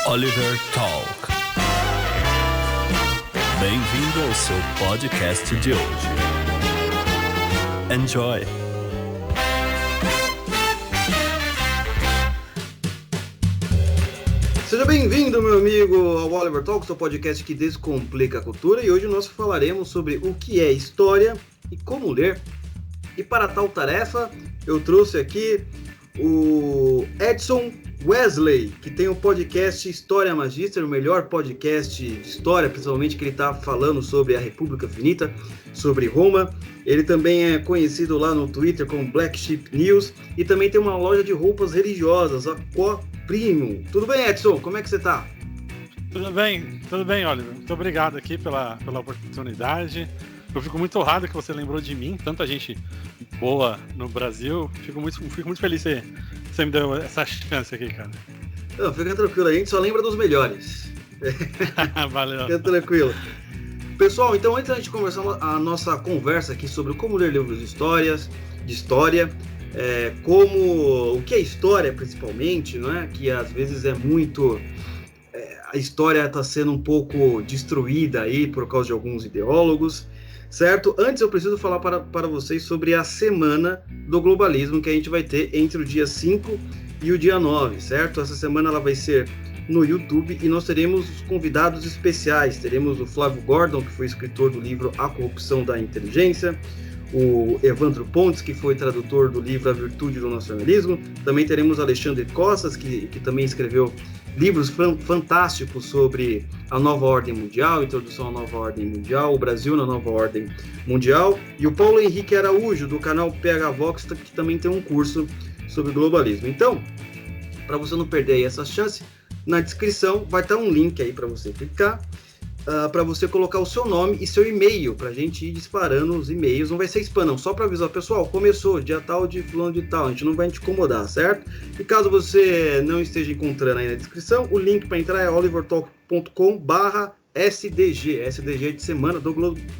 Oliver Talk. Bem-vindo ao seu podcast de hoje. Enjoy! Seja bem-vindo, meu amigo, ao Oliver Talk, seu podcast que descomplica a cultura. E hoje nós falaremos sobre o que é história e como ler. E para tal tarefa, eu trouxe aqui o Edson Wesley, que tem o podcast História Magister, o melhor podcast de história, principalmente que ele está falando sobre a República Finita, sobre Roma. Ele também é conhecido lá no Twitter como Black Sheep News e também tem uma loja de roupas religiosas, a Coprimo. Tudo bem, Edson? Como é que você está? Tudo bem, Oliver. Muito obrigado aqui pela oportunidade. Eu fico muito honrado que você lembrou de mim, tanta gente boa no Brasil. Fico muito feliz que você me deu essa chance aqui, cara. Não, fica tranquilo, a gente só lembra dos melhores. Valeu. Fica tranquilo. Pessoal, então antes da gente começar a nossa conversa aqui sobre como ler livros de história, o que é história principalmente, não é? Que às vezes é muito... a história está sendo um pouco destruída aí por causa de alguns ideólogos, certo? Antes eu preciso falar para vocês sobre a Semana do Globalismo que a gente vai ter entre o dia 5 e o dia 9, certo? Essa semana ela vai ser no YouTube e nós teremos convidados especiais. Teremos o Flávio Gordon, que foi escritor do livro A Corrupção da Inteligência, o Evandro Pontes, que foi tradutor do livro A Virtude do Nacionalismo. Também teremos Alexandre Costas, que também escreveu livros fantásticos sobre a nova ordem mundial, introdução à nova ordem mundial, o Brasil na nova ordem mundial, e o Paulo Henrique Araújo, do canal PH Vox, que também tem um curso sobre globalismo. Então, para você não perder aí essa chance, na descrição vai estar um link aí para você clicar, para você colocar o seu nome e seu e-mail, para a gente ir disparando os e-mails. Não vai ser spam não, só para avisar, pessoal, começou, dia tal de fulano de tal, a gente não vai te incomodar, certo? E caso você não esteja encontrando aí na descrição, o link para entrar é olivertalk.com/SDG, SDG de Semana do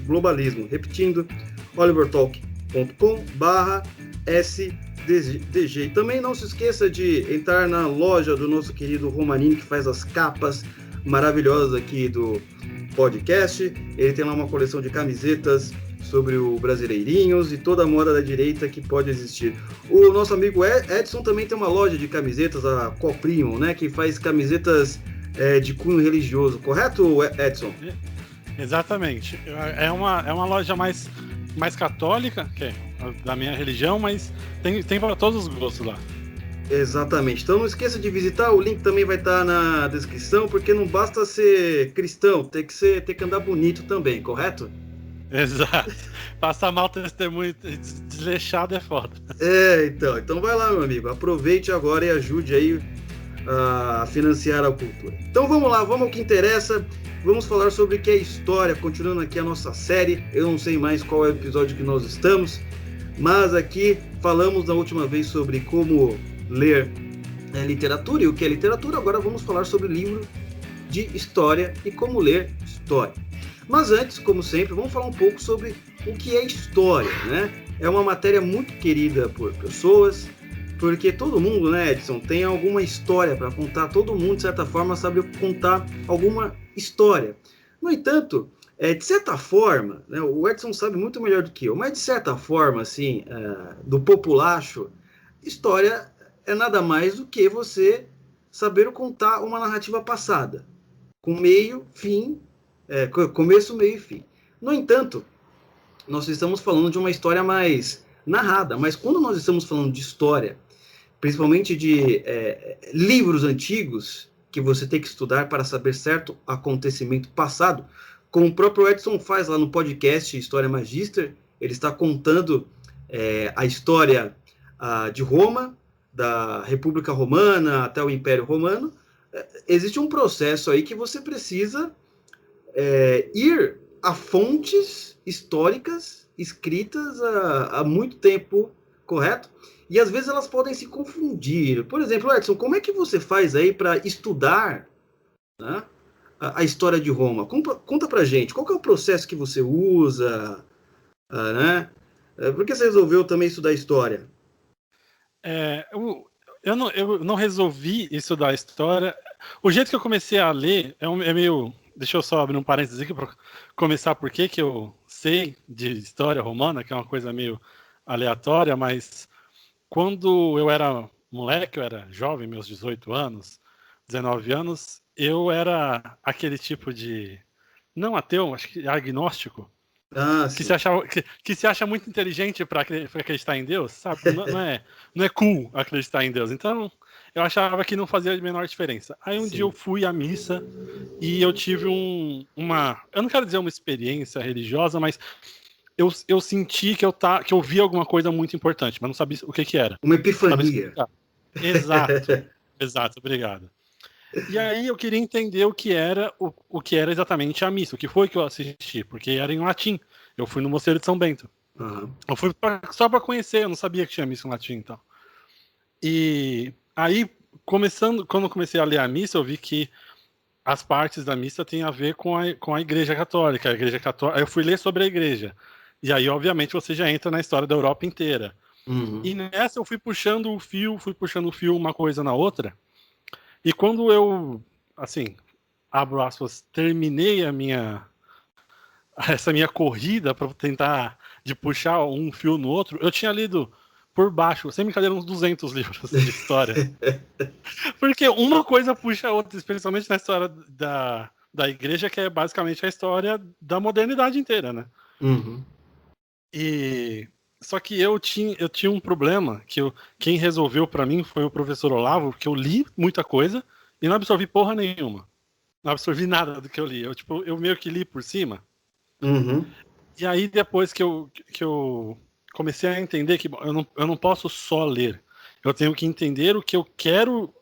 Globalismo. Repetindo, olivertalk.com/SDG. E também não se esqueça de entrar na loja do nosso querido Romanini, que faz as capas maravilhosas aqui do podcast. Ele tem lá uma coleção de camisetas sobre o Brasileirinhos e toda a moda da direita que pode existir. O nosso amigo Edson também tem uma loja de camisetas, a Coprimo, né, que faz camisetas de cunho religioso, correto, Edson? Exatamente. É uma loja mais católica, que é da minha religião, mas tem para todos os gostos lá. Exatamente. Então não esqueça de visitar, o link também vai estar na descrição, porque não basta ser cristão, tem que andar bonito também, correto? Exato. Passar mal testemunho desleixado é foda. Então vai lá, meu amigo, aproveite agora e ajude aí a financiar a cultura. Então vamos lá, vamos ao que interessa, vamos falar sobre o que é história, continuando aqui a nossa série. Eu não sei mais qual é o episódio que nós estamos, mas aqui falamos da última vez sobre como ler literatura e o que é literatura. Agora vamos falar sobre livro de história e como ler história. Mas antes, como sempre, vamos falar um pouco sobre o que é história, né? É uma matéria muito querida por pessoas, porque todo mundo, né, Edson, tem alguma história para contar. Todo mundo, de certa forma, sabe contar alguma história. No entanto, de certa forma, né, o Edson sabe muito melhor do que eu, mas de certa forma, assim, do populacho, história é nada mais do que você saber contar uma narrativa passada, com meio, fim, começo, meio e fim. No entanto, nós estamos falando de uma história mais narrada, mas quando nós estamos falando de história, principalmente de livros antigos, que você tem que estudar para saber certo acontecimento passado, como o próprio Edson faz lá no podcast História Magister, ele está contando a história de Roma, da República Romana até o Império Romano. Existe um processo aí que você precisa ir a fontes históricas escritas há muito tempo, correto? E às vezes elas podem se confundir. Por exemplo, Edson, como é que você faz aí para estudar, né, a história de Roma? Conta pra gente, qual que é o processo que você usa, né? Por que você resolveu também estudar história? Eu não resolvi estudar história. O jeito que eu comecei a ler é meio... Deixa eu só abrir um parênteses aqui para começar por que eu sei de história romana, que é uma coisa meio aleatória, mas quando eu era moleque, eu era jovem, meus 18 anos, 19 anos, eu era aquele tipo de... Não ateu, acho que agnóstico, que sim. se, achava, que se acha muito inteligente para acreditar em Deus, sabe? Não é cool acreditar em Deus. Então, eu achava que não fazia a menor diferença. Aí um dia eu fui à missa e eu tive uma... Eu não quero dizer uma experiência religiosa, mas eu senti que eu vi alguma coisa muito importante, mas não sabia o que era. Uma epifania. Exato, exato, obrigado. E aí eu queria entender o que era exatamente a missa, o que foi que eu assisti, porque era em latim. Eu fui no Mosteiro de São Bento. Uhum. Eu fui só para conhecer, eu não sabia que tinha missa em latim, então. E aí, quando eu comecei a ler a missa, eu vi que as partes da missa têm a ver com a Igreja Católica. A Igreja Católica. Aí eu fui ler sobre a Igreja. E aí, obviamente, você já entra na história da Europa inteira. Uhum. E nessa eu fui puxando o fio, uma coisa na outra. E quando eu, assim, abro aspas, terminei essa minha corrida para tentar de puxar um fio no outro, eu tinha lido por baixo, sem brincadeira, uns 200 livros de história. Porque uma coisa puxa a outra, especialmente na história da igreja, que é basicamente a história da modernidade inteira, né? Uhum. E só que eu tinha um problema quem resolveu para mim foi o professor Olavo, porque eu li muita coisa e não absorvi porra nenhuma. Não absorvi nada do que eu li. Eu meio que li por cima. Uhum. E aí depois que eu comecei a entender que eu não posso só ler. Eu tenho que entender o que eu quero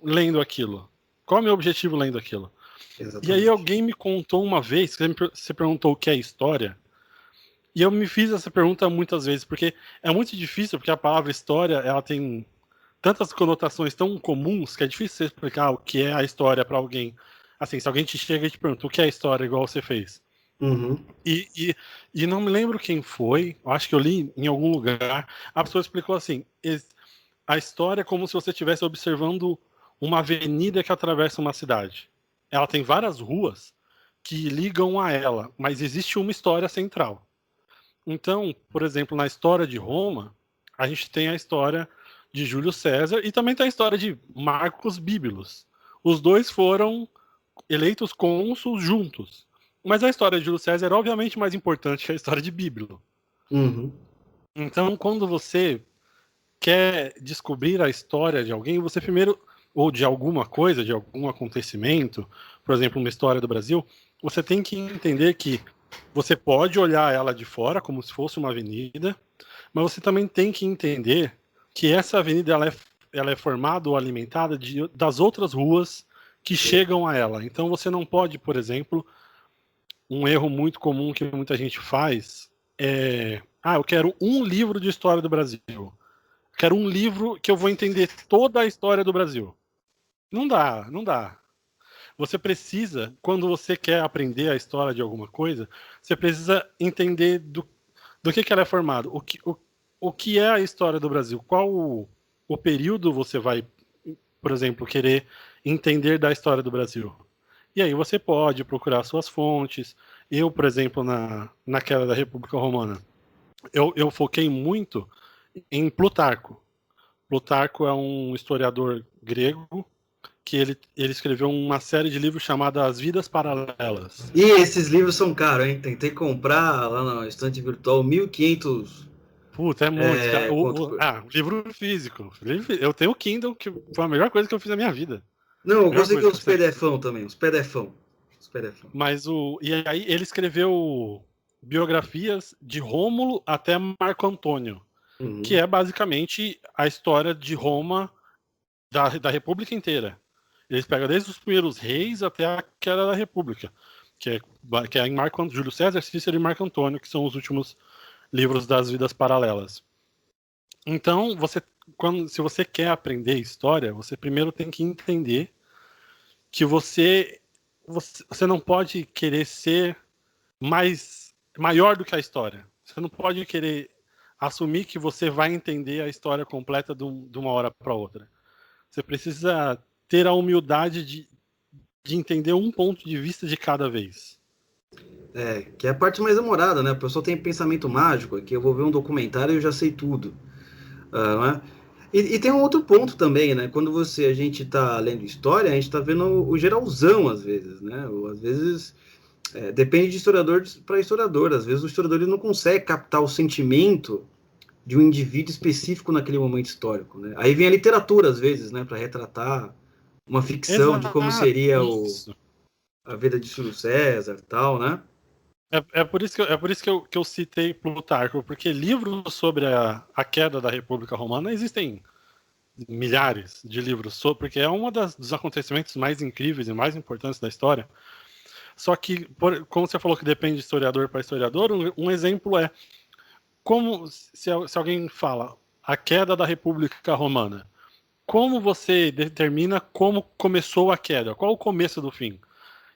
lendo aquilo. Qual é o meu objetivo lendo aquilo? Exatamente. E aí alguém me contou uma vez, que você perguntou o que é história, e eu me fiz essa pergunta muitas vezes, porque é muito difícil, porque a palavra história, ela tem tantas conotações tão comuns, que é difícil você explicar o que é a história para alguém. Assim, se alguém te chega e te pergunta o que é história, igual você fez. Uhum. E não me lembro quem foi, eu acho que eu li em algum lugar, a pessoa explicou assim, a história é como se você estivesse observando uma avenida que atravessa uma cidade. Ela tem várias ruas que ligam a ela, mas existe uma história central. Então, por exemplo, na história de Roma, a gente tem a história de Júlio César e também tem a história de Marcos Bíbelos. Os dois foram eleitos cônsuls juntos. Mas a história de Júlio César é obviamente mais importante que a história de Bíblia. Uhum. Então, quando você quer descobrir a história de alguém, você primeiro, ou de alguma coisa, de algum acontecimento, por exemplo, uma história do Brasil, você tem que entender que você pode olhar ela de fora como se fosse uma avenida, mas você também tem que entender que essa avenida ela é formada ou alimentada das outras ruas que chegam a ela. Então você não pode, por exemplo, um erro muito comum que muita gente faz é: eu quero um livro de história do Brasil. Quero um livro que eu vou entender toda a história do Brasil. Não dá, não dá. Você precisa, quando você quer aprender a história de alguma coisa, você precisa entender do que ela é formada. O que é a história do Brasil? Qual o período você vai, por exemplo, querer entender da história do Brasil? E aí você pode procurar suas fontes. Eu, por exemplo, naquela da República Romana, eu foquei muito em Plutarco. Plutarco é um historiador grego que ele escreveu uma série de livros chamada As Vidas Paralelas. E esses livros são caros, hein? Tentei comprar lá na estante virtual 1.500. Puta, é muito, cara. Conto. Livro físico. Eu tenho o Kindle, que foi a melhor coisa que eu fiz na minha vida. Não, eu Melhor gostei coisa dos PDFão também, os PDFão. Mas e aí ele escreveu biografias de Rômulo até Marco Antônio, que é basicamente a história de Roma, da República inteira. Eles pegam desde os primeiros reis até a queda da República, que é em Júlio César, Cícero e Marco Antônio, que são os últimos livros das vidas paralelas. Então, se você quer aprender história, você primeiro tem que entender que você não pode querer ser maior do que a história. Você não pode querer assumir que você vai entender a história completa de uma hora para outra. Você precisa ter a humildade de entender um ponto de vista de cada vez. Que é a parte mais demorada, né? A pessoa tem pensamento mágico, que eu vou ver um documentário e eu já sei tudo. Né? E tem um outro ponto também, né? Quando a gente está lendo história, a gente está vendo o geralzão, às vezes, né? Ou, às vezes, depende de historiador para historiador. Às vezes o historiador ele não consegue captar o sentimento de um indivíduo específico naquele momento histórico, né? Aí vem a literatura, às vezes, né? Para retratar uma ficção de como seria a vida de Júlio César e tal, né? É por isso que eu citei Plutarco, porque livros sobre a queda da República Romana existem milhares de livros, porque é um dos acontecimentos mais incríveis e mais importantes da história. Só que, como você falou que depende de historiador para historiador, um exemplo é como se alguém fala a queda da República Romana, como você determina como começou a queda? Qual o começo do fim?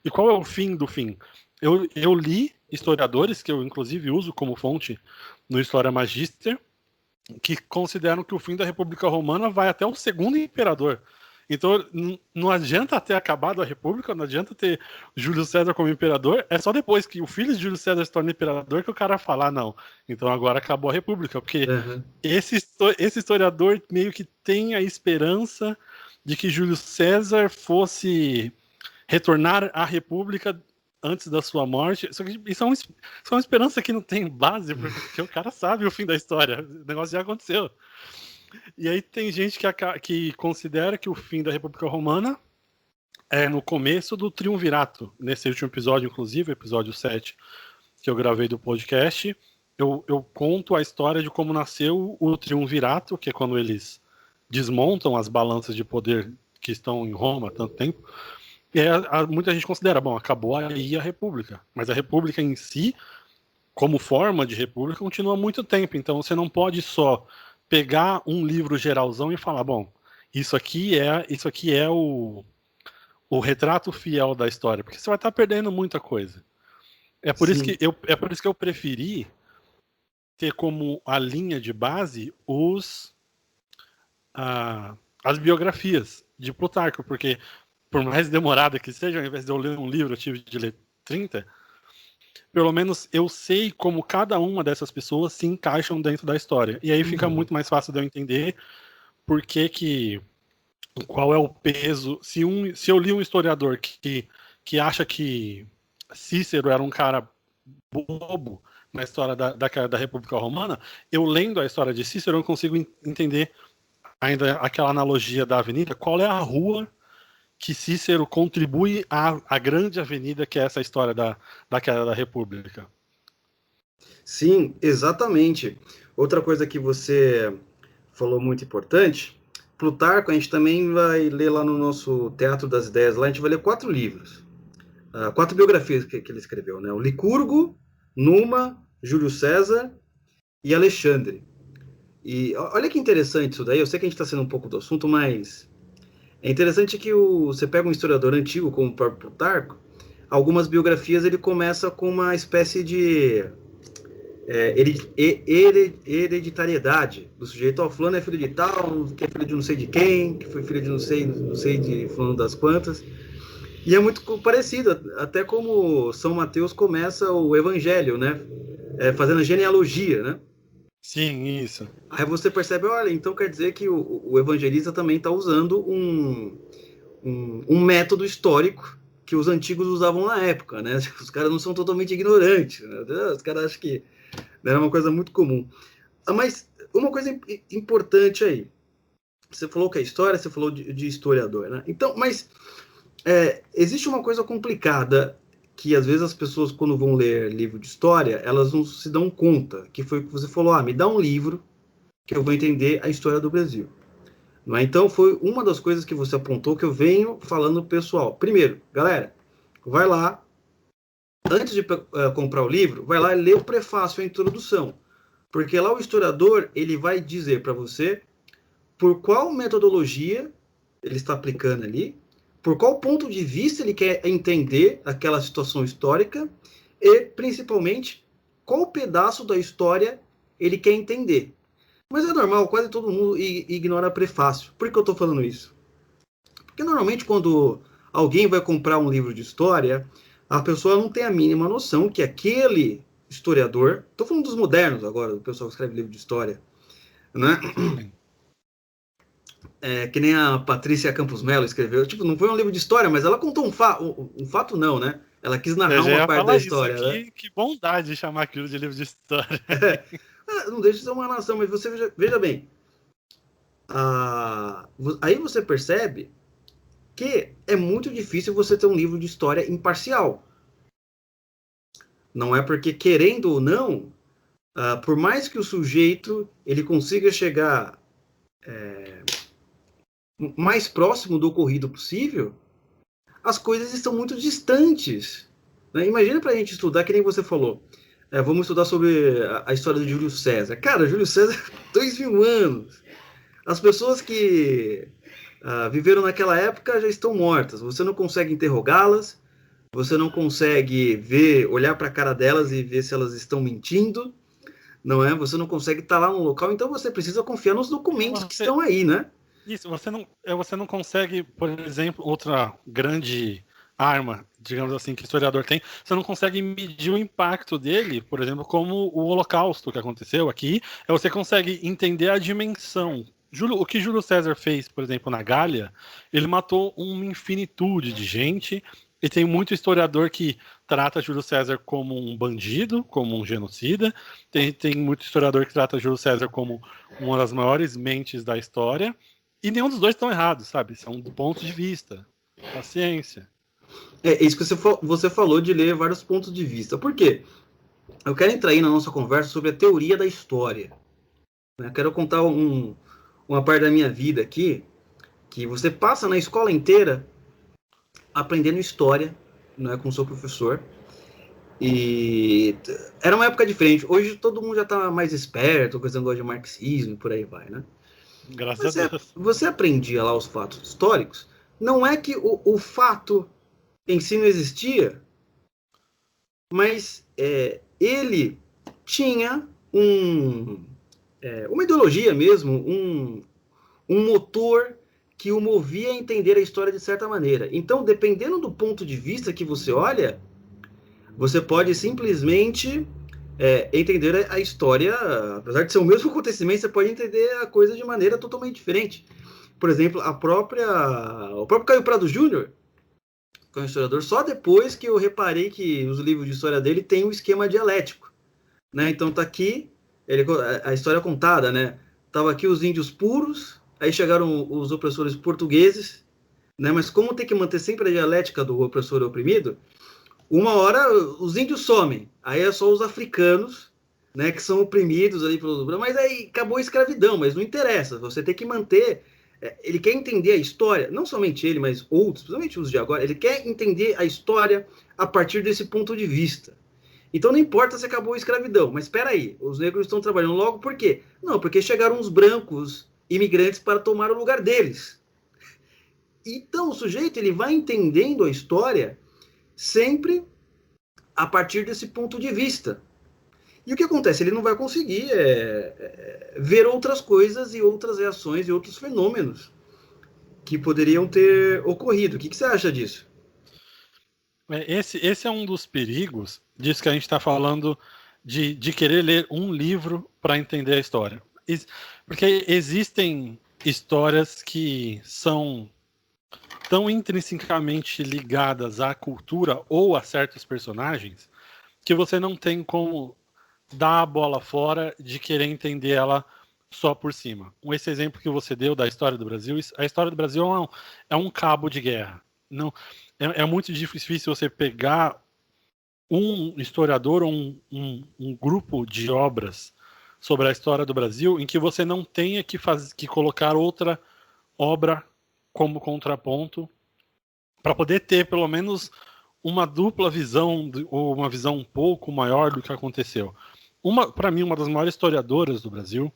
E qual é o fim do fim? Eu li historiadores, que eu inclusive uso como fonte no História Magister, que consideram que o fim da República Romana vai até o segundo imperador. Então não adianta ter acabado a República, não adianta ter Júlio César como imperador, é só depois que o filho de Júlio César se torna imperador que o cara fala, não, então agora acabou a República, porque esse historiador meio que tem a esperança de que Júlio César fosse retornar à República antes da sua morte. Isso é uma esperança que não tem base, porque o cara sabe o fim da história, o negócio já aconteceu. E aí tem gente que considera que o fim da República Romana é no começo do Triunvirato. Nesse último episódio, inclusive, episódio 7, que eu gravei do podcast, eu conto a história de como nasceu o Triunvirato, que é quando eles desmontam as balanças de poder que estão em Roma há tanto tempo. E aí muita gente considera, bom, acabou aí a República. Mas a República em si, como forma de República, continua há muito tempo. Então você não pode só pegar um livro geralzão e falar, bom, isso aqui é o retrato fiel da história, porque você vai estar perdendo muita coisa. É por isso que eu preferi ter como a linha de base as biografias de Plutarco, porque por mais demorada que seja, ao invés de eu ler um livro, eu tive de ler 30, pelo menos eu sei como cada uma dessas pessoas se encaixam dentro da história. E aí fica muito mais fácil de eu entender qual é o peso. Se eu li um historiador que acha que Cícero era um cara bobo na história da República Romana, eu lendo a história de Cícero, eu consigo entender ainda aquela analogia da avenida, qual é a rua que Cícero contribui à grande avenida que é essa história da queda da República. Sim, exatamente. Outra coisa que você falou muito importante, Plutarco, a gente também vai ler lá no nosso Teatro das Ideias, lá a gente vai ler 4 livros, 4 biografias que ele escreveu, né? O Licurgo, Numa, Júlio César e Alexandre. E olha que interessante isso daí, eu sei que a gente está sendo um pouco do assunto, mas é interessante que você pega um historiador antigo, como o próprio Plutarco, algumas biografias ele começa com uma espécie de hereditariedade do sujeito. Fulano é filho de tal, que é filho de não sei de quem, que foi filho de não sei de fulano das quantas. E é muito parecido, até como São Mateus começa o Evangelho, né? Fazendo genealogia, né? Sim, isso. Aí você percebe, olha, então quer dizer que o evangelista também está usando um método histórico que os antigos usavam na época, né? Os caras não são totalmente ignorantes, né? Os caras acham que era uma coisa muito comum. Mas uma coisa importante aí, você falou que é história, você falou de historiador, né? Então, mas existe uma coisa complicada que às vezes as pessoas, quando vão ler livro de história, elas não se dão conta, que foi o que você falou, me dá um livro que eu vou entender a história do Brasil. Não é? Então, foi uma das coisas que você apontou que eu venho falando pro pessoal. Primeiro, galera, vai lá, antes de comprar o livro, vai lá e lê o prefácio, a introdução. Porque lá o historiador, ele vai dizer para você por qual metodologia ele está aplicando ali, por qual ponto de vista ele quer entender aquela situação histórica e, principalmente, qual pedaço da história ele quer entender. Mas é normal, quase todo mundo ignora prefácio. Por que eu estou falando isso? Porque normalmente quando alguém vai comprar um livro de história, a pessoa não tem a mínima noção que aquele historiador, estou falando dos modernos agora, do pessoal que escreve livro de história, né? Que nem a Patrícia Campos Mello escreveu. Tipo, não foi um livro de história, mas ela contou um fato não, né? Ela quis narrar Eu já uma ia parte da falar isso história, aqui, né? que bondade de chamar aquilo de livro de história. Não deixa de ser uma nação, mas você veja bem. Aí você percebe que é muito difícil você ter um livro de história imparcial. Não é porque, querendo ou não, por mais que o sujeito ele consiga chegar mais próximo do ocorrido possível, as coisas estão muito distantes. Né? Imagina para a gente estudar, que nem você falou. Vamos estudar sobre a história de Júlio César. Cara, Júlio César, 2000 anos. As pessoas que viveram naquela época já estão mortas. Você não consegue interrogá-las, você não consegue olhar para a cara delas e ver se elas estão mentindo, não é? Você não consegue estar lá no local, então você precisa confiar nos documentos que estão aí, né? Isso, você não consegue, por exemplo, outra grande arma, digamos assim, que o historiador tem, você não consegue medir o impacto dele, por exemplo, como o Holocausto que aconteceu aqui, você consegue entender a dimensão. O que Júlio César fez, por exemplo, na Gália, ele matou uma infinitude de gente, e tem muito historiador que trata Júlio César como um bandido, como um genocida, tem muito historiador que trata Júlio César como uma das maiores mentes da história, e nenhum dos dois estão errados, sabe? São pontos de vista, paciência. É isso que você falou de ler vários pontos de vista. Por quê? Eu quero entrar aí na nossa conversa sobre a teoria da história. Eu quero contar uma parte da minha vida aqui, que você passa na escola inteira aprendendo história, né, com o seu professor. E era uma época diferente. Hoje todo mundo já está mais esperto, com esse negócio de marxismo e por aí vai, né? Graças a Deus. Você aprendia lá os fatos históricos, não é que o fato em si não existia, mas ele tinha uma ideologia mesmo, um motor que o movia a entender a história de certa maneira. Então, dependendo do ponto de vista que você olha, você pode simplesmente entender a história, apesar de ser o mesmo acontecimento, você pode entender a coisa de maneira totalmente diferente. Por exemplo, o próprio Caio Prado Júnior, que é um historiador, só depois que eu reparei que os livros de história dele têm um esquema dialético. Né? Então tá aqui a história contada, né? Tava aqui os índios puros, aí chegaram os opressores portugueses, né? Mas como tem que manter sempre a dialética do opressor e oprimido, uma hora os índios somem, aí é só os africanos, né, que são oprimidos ali pelos... Mas aí acabou a escravidão, mas não interessa, você tem que manter... Ele quer entender a história, não somente ele, mas outros, principalmente os de agora, ele quer entender a história a partir desse ponto de vista. Então não importa se acabou a escravidão, mas espera aí, os negros estão trabalhando logo por quê? Não, porque chegaram os brancos imigrantes para tomar o lugar deles. Então o sujeito ele vai entendendo a história sempre a partir desse ponto de vista. E o que acontece? Ele não vai conseguir ver outras coisas e outras reações e outros fenômenos que poderiam ter ocorrido. O que você acha disso? Esse é um dos perigos disso que a gente está falando de querer ler um livro para entender a história. Porque existem histórias que são tão intrinsecamente ligadas à cultura ou a certos personagens que você não tem como dar a bola fora de querer entender ela só por cima. Esse exemplo que você deu da história do Brasil, a história do Brasil é um cabo de guerra. Não, é muito difícil você pegar um historiador ou um grupo de obras sobre a história do Brasil em que você não tenha que colocar outra obra como contraponto para poder ter pelo menos uma dupla visão ou uma visão um pouco maior do que aconteceu. Para mim, uma das maiores historiadoras do Brasil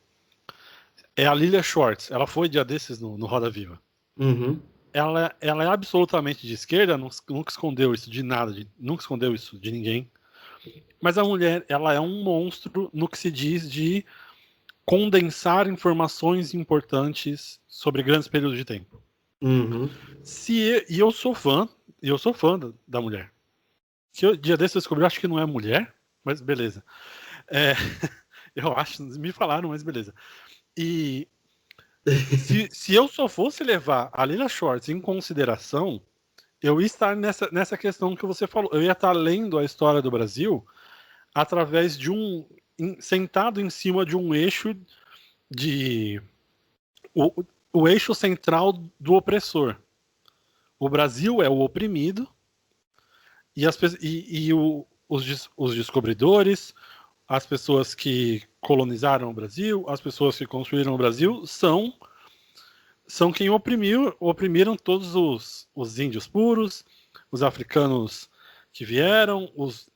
é a Lilia Schwartz. Ela foi dia desses no Roda Viva. Uhum. Ela é absolutamente de esquerda, nunca escondeu isso de nada, nunca escondeu isso de ninguém. Mas a mulher, ela é um monstro no que se diz de condensar informações importantes sobre grandes períodos de tempo. Uhum. E eu sou fã, da mulher. Dia desse eu descobri, acho que não é mulher, mas beleza. Eu acho, me falaram, mas beleza. E se eu só fosse levar a Lila Schwartz em consideração, eu ia estar nessa questão que você falou. Eu ia estar lendo a história do Brasil através de sentado em cima de um eixo de o eixo central do opressor. O Brasil é o oprimido e os descobridores, as pessoas que colonizaram o Brasil, as pessoas que construíram o Brasil são quem oprimiram todos os índios puros, os africanos que vieram,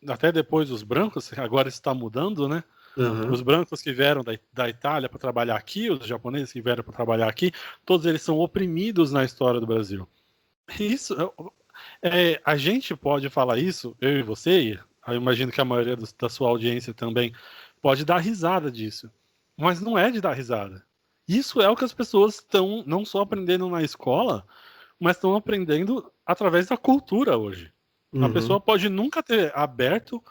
até depois os brancos, agora está mudando, né? Uhum. Os brancos que vieram da Itália para trabalhar aqui, os japoneses que vieram para trabalhar aqui, todos eles são oprimidos na história do Brasil. Isso, a gente pode falar isso, eu e você, eu imagino que a maioria da sua audiência também pode dar risada disso, mas não é de dar risada. Isso é o que as pessoas estão não só aprendendo na escola, mas estão aprendendo através da cultura hoje. Uhum. A pessoa pode nunca ter aberto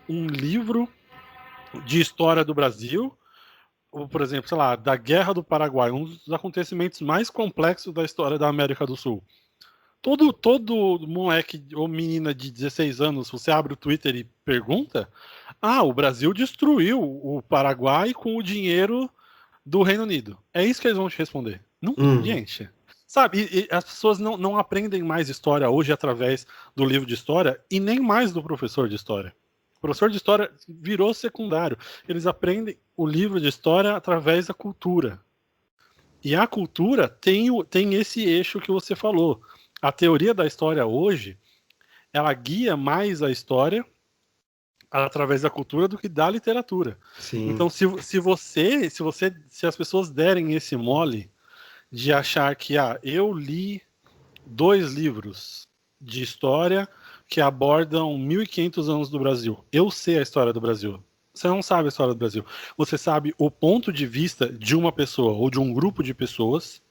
um livro de história do Brasil, ou, por exemplo, sei lá, da Guerra do Paraguai, um dos acontecimentos mais complexos da história da América do Sul. Todo moleque ou menina de 16 anos, você abre o Twitter e pergunta, o Brasil destruiu o Paraguai com o dinheiro do Reino Unido. É isso que eles vão te responder. Não, gente, sabe, e as pessoas não aprendem mais história hoje através do livro de história e nem mais do professor de história. O professor de história virou secundário. Eles aprendem o livro de história através da cultura. E a cultura tem esse eixo que você falou. A teoria da história hoje, ela guia mais a história através da cultura do que da literatura. Sim. Então, se as pessoas derem esse mole de achar que eu li 2 livros de história que abordam 1500 anos do Brasil. Eu sei a história do Brasil. Você não sabe a história do Brasil. Você sabe o ponto de vista de uma pessoa ou de um grupo de pessoas,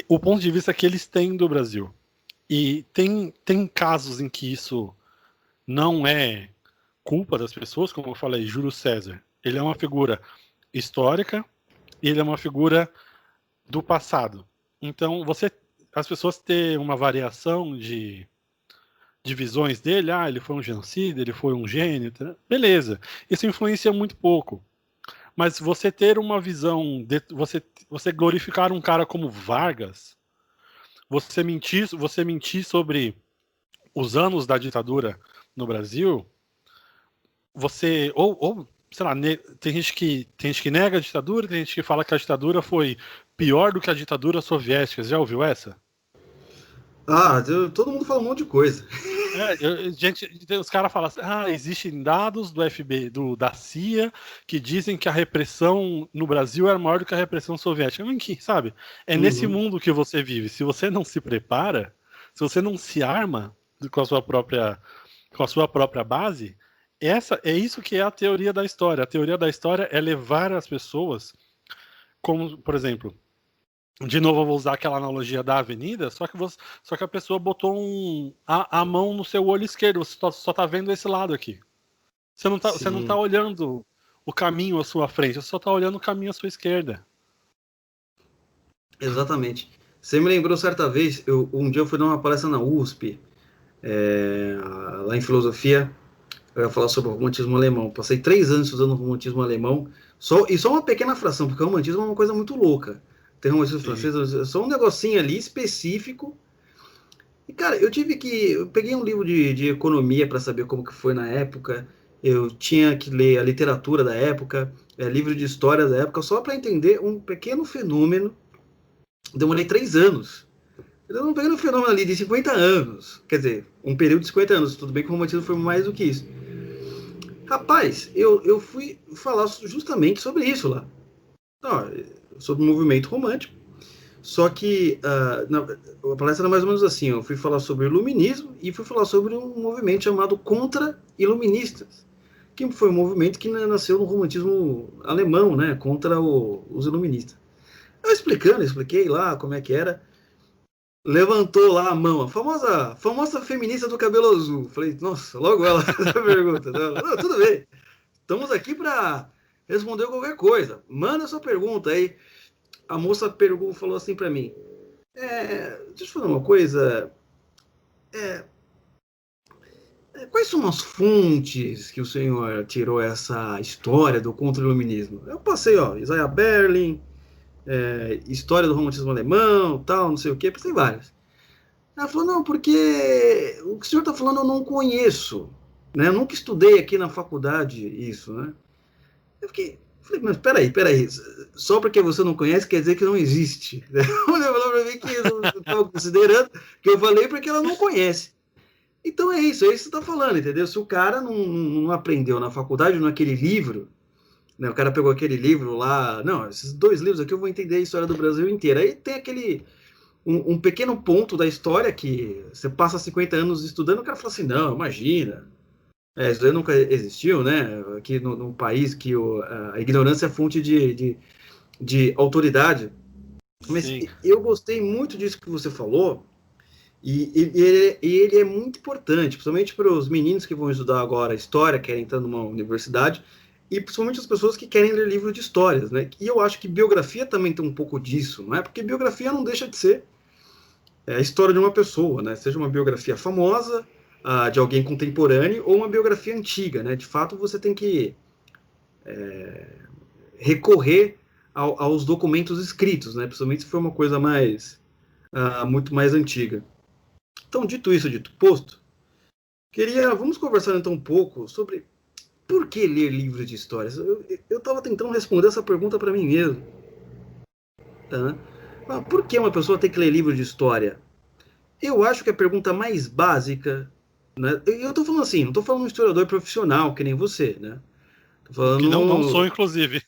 o ponto de vista que eles têm do Brasil. E tem casos em que isso não é culpa das pessoas, como eu falei, Júlio César. Ele é uma figura histórica e ele é uma figura do passado. Então, as pessoas têm uma variação de visões dele, ele foi um genocida, ele foi um gênio, beleza. Isso influencia muito pouco. Mas você ter uma visão, você glorificar um cara como Vargas, você mentir sobre os anos da ditadura no Brasil, você, sei lá, tem gente que nega a ditadura, tem gente que fala que a ditadura foi pior do que a ditadura soviética. Você já ouviu essa? Todo mundo fala um monte de coisa. Os caras falam assim, existem dados do FBI, da CIA, que dizem que a repressão no Brasil era maior do que a repressão soviética. Sabe? É nesse mundo que você vive. Se você não se prepara, se você não se arma com a sua própria base, é isso que é a teoria da história. A teoria da história é levar as pessoas, como, por exemplo, de novo eu vou usar aquela analogia da avenida, só que a pessoa botou a mão no seu olho esquerdo, você só tá vendo esse lado aqui. Você não tá olhando o caminho à sua frente, você só tá olhando o caminho à sua esquerda. Exatamente. Você me lembrou certa vez, um dia eu fui dar uma palestra na USP, lá em filosofia, eu ia falar sobre o romantismo alemão. Passei 3 anos estudando o romantismo alemão, só uma pequena fração, porque o romantismo é uma coisa muito louca. Tem romantismo francês, só um negocinho ali específico. E, cara, eu peguei um livro de economia para saber como que foi na época, eu tinha que ler a literatura da época, livro de história da época, só para entender um pequeno fenômeno. Demorei 3 anos. Eu não peguei um fenômeno ali de 50 anos. Quer dizer, um período de 50 anos. Tudo bem que o romantismo foi mais do que isso. Rapaz, eu fui falar justamente sobre isso lá. Sobre o movimento romântico. Só que a palestra era mais ou menos assim. Eu fui falar sobre o iluminismo e fui falar sobre um movimento chamado contra-iluministas, que foi um movimento que nasceu no romantismo alemão, né, contra os iluministas. Eu expliquei lá como é que era. levantou lá a mão, a famosa feminista do cabelo azul. Falei, nossa, logo ela fez a pergunta. Não, tudo bem. Estamos aqui para responder qualquer coisa. Manda sua pergunta aí. A moça falou assim para mim: deixa eu falar uma coisa. Quais são as fontes que o senhor tirou essa história do contra-iluminismo? Eu passei, Isaiah Berlin, história do romantismo alemão, tal, não sei o quê, passei várias. Ela falou, não, porque o que o senhor está falando eu não conheço, né? Eu nunca estudei aqui na faculdade isso, né? Eu falei, mas peraí, só porque você não conhece quer dizer que não existe. Ela falou para mim que eu estava considerando que eu falei porque ela não conhece. Então é isso que você está falando, entendeu? Se o cara não aprendeu na faculdade, naquele livro, né? O cara pegou aquele livro lá, não, esses 2 livros aqui eu vou entender a história do Brasil inteira. Aí tem aquele um pequeno ponto da história que você passa 50 anos estudando, o cara fala assim, não, imagina, isso daí nunca existiu, né? Aqui num país que a ignorância é fonte de autoridade. Mas Sim. eu gostei muito disso que você falou, e ele é muito importante, principalmente para os meninos que vão estudar agora história, querem entrar numa universidade, e principalmente as pessoas que querem ler livros de histórias, né? E eu acho que biografia também tem um pouco disso, não é? Porque biografia não deixa de ser a história de uma pessoa, né? Seja uma biografia famosa, de alguém contemporâneo, ou uma biografia antiga, né? De fato, você tem que recorrer aos documentos escritos, né? Principalmente se for uma coisa muito mais antiga. Então, dito posto, vamos conversar então um pouco sobre por que ler livros de histórias. Eu estava tentando responder essa pergunta para mim mesmo. Tá? Por que uma pessoa tem que ler livro de história? Eu acho que a pergunta mais básica, né? Eu estou falando assim, não estou falando um historiador profissional que nem você, né? Tô falando, Que não sou, inclusive.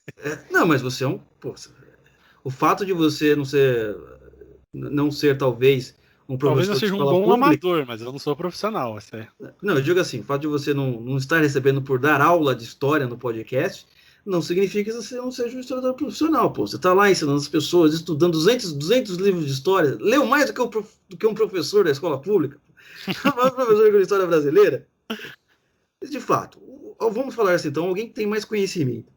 não, mas você é um. Pô, o fato de você não ser talvez um Talvez eu professor de seja um escola bom pública. amador, mas eu não sou profissional. Não, eu digo assim, o fato de você não estar recebendo por dar aula de história no podcast não significa que você não seja um historiador profissional, pô. Você está lá ensinando as pessoas, estudando 200 livros de história, leu mais do que um professor da escola pública, mais professor de história brasileira. De fato, vamos falar assim, então, alguém que tem mais conhecimento.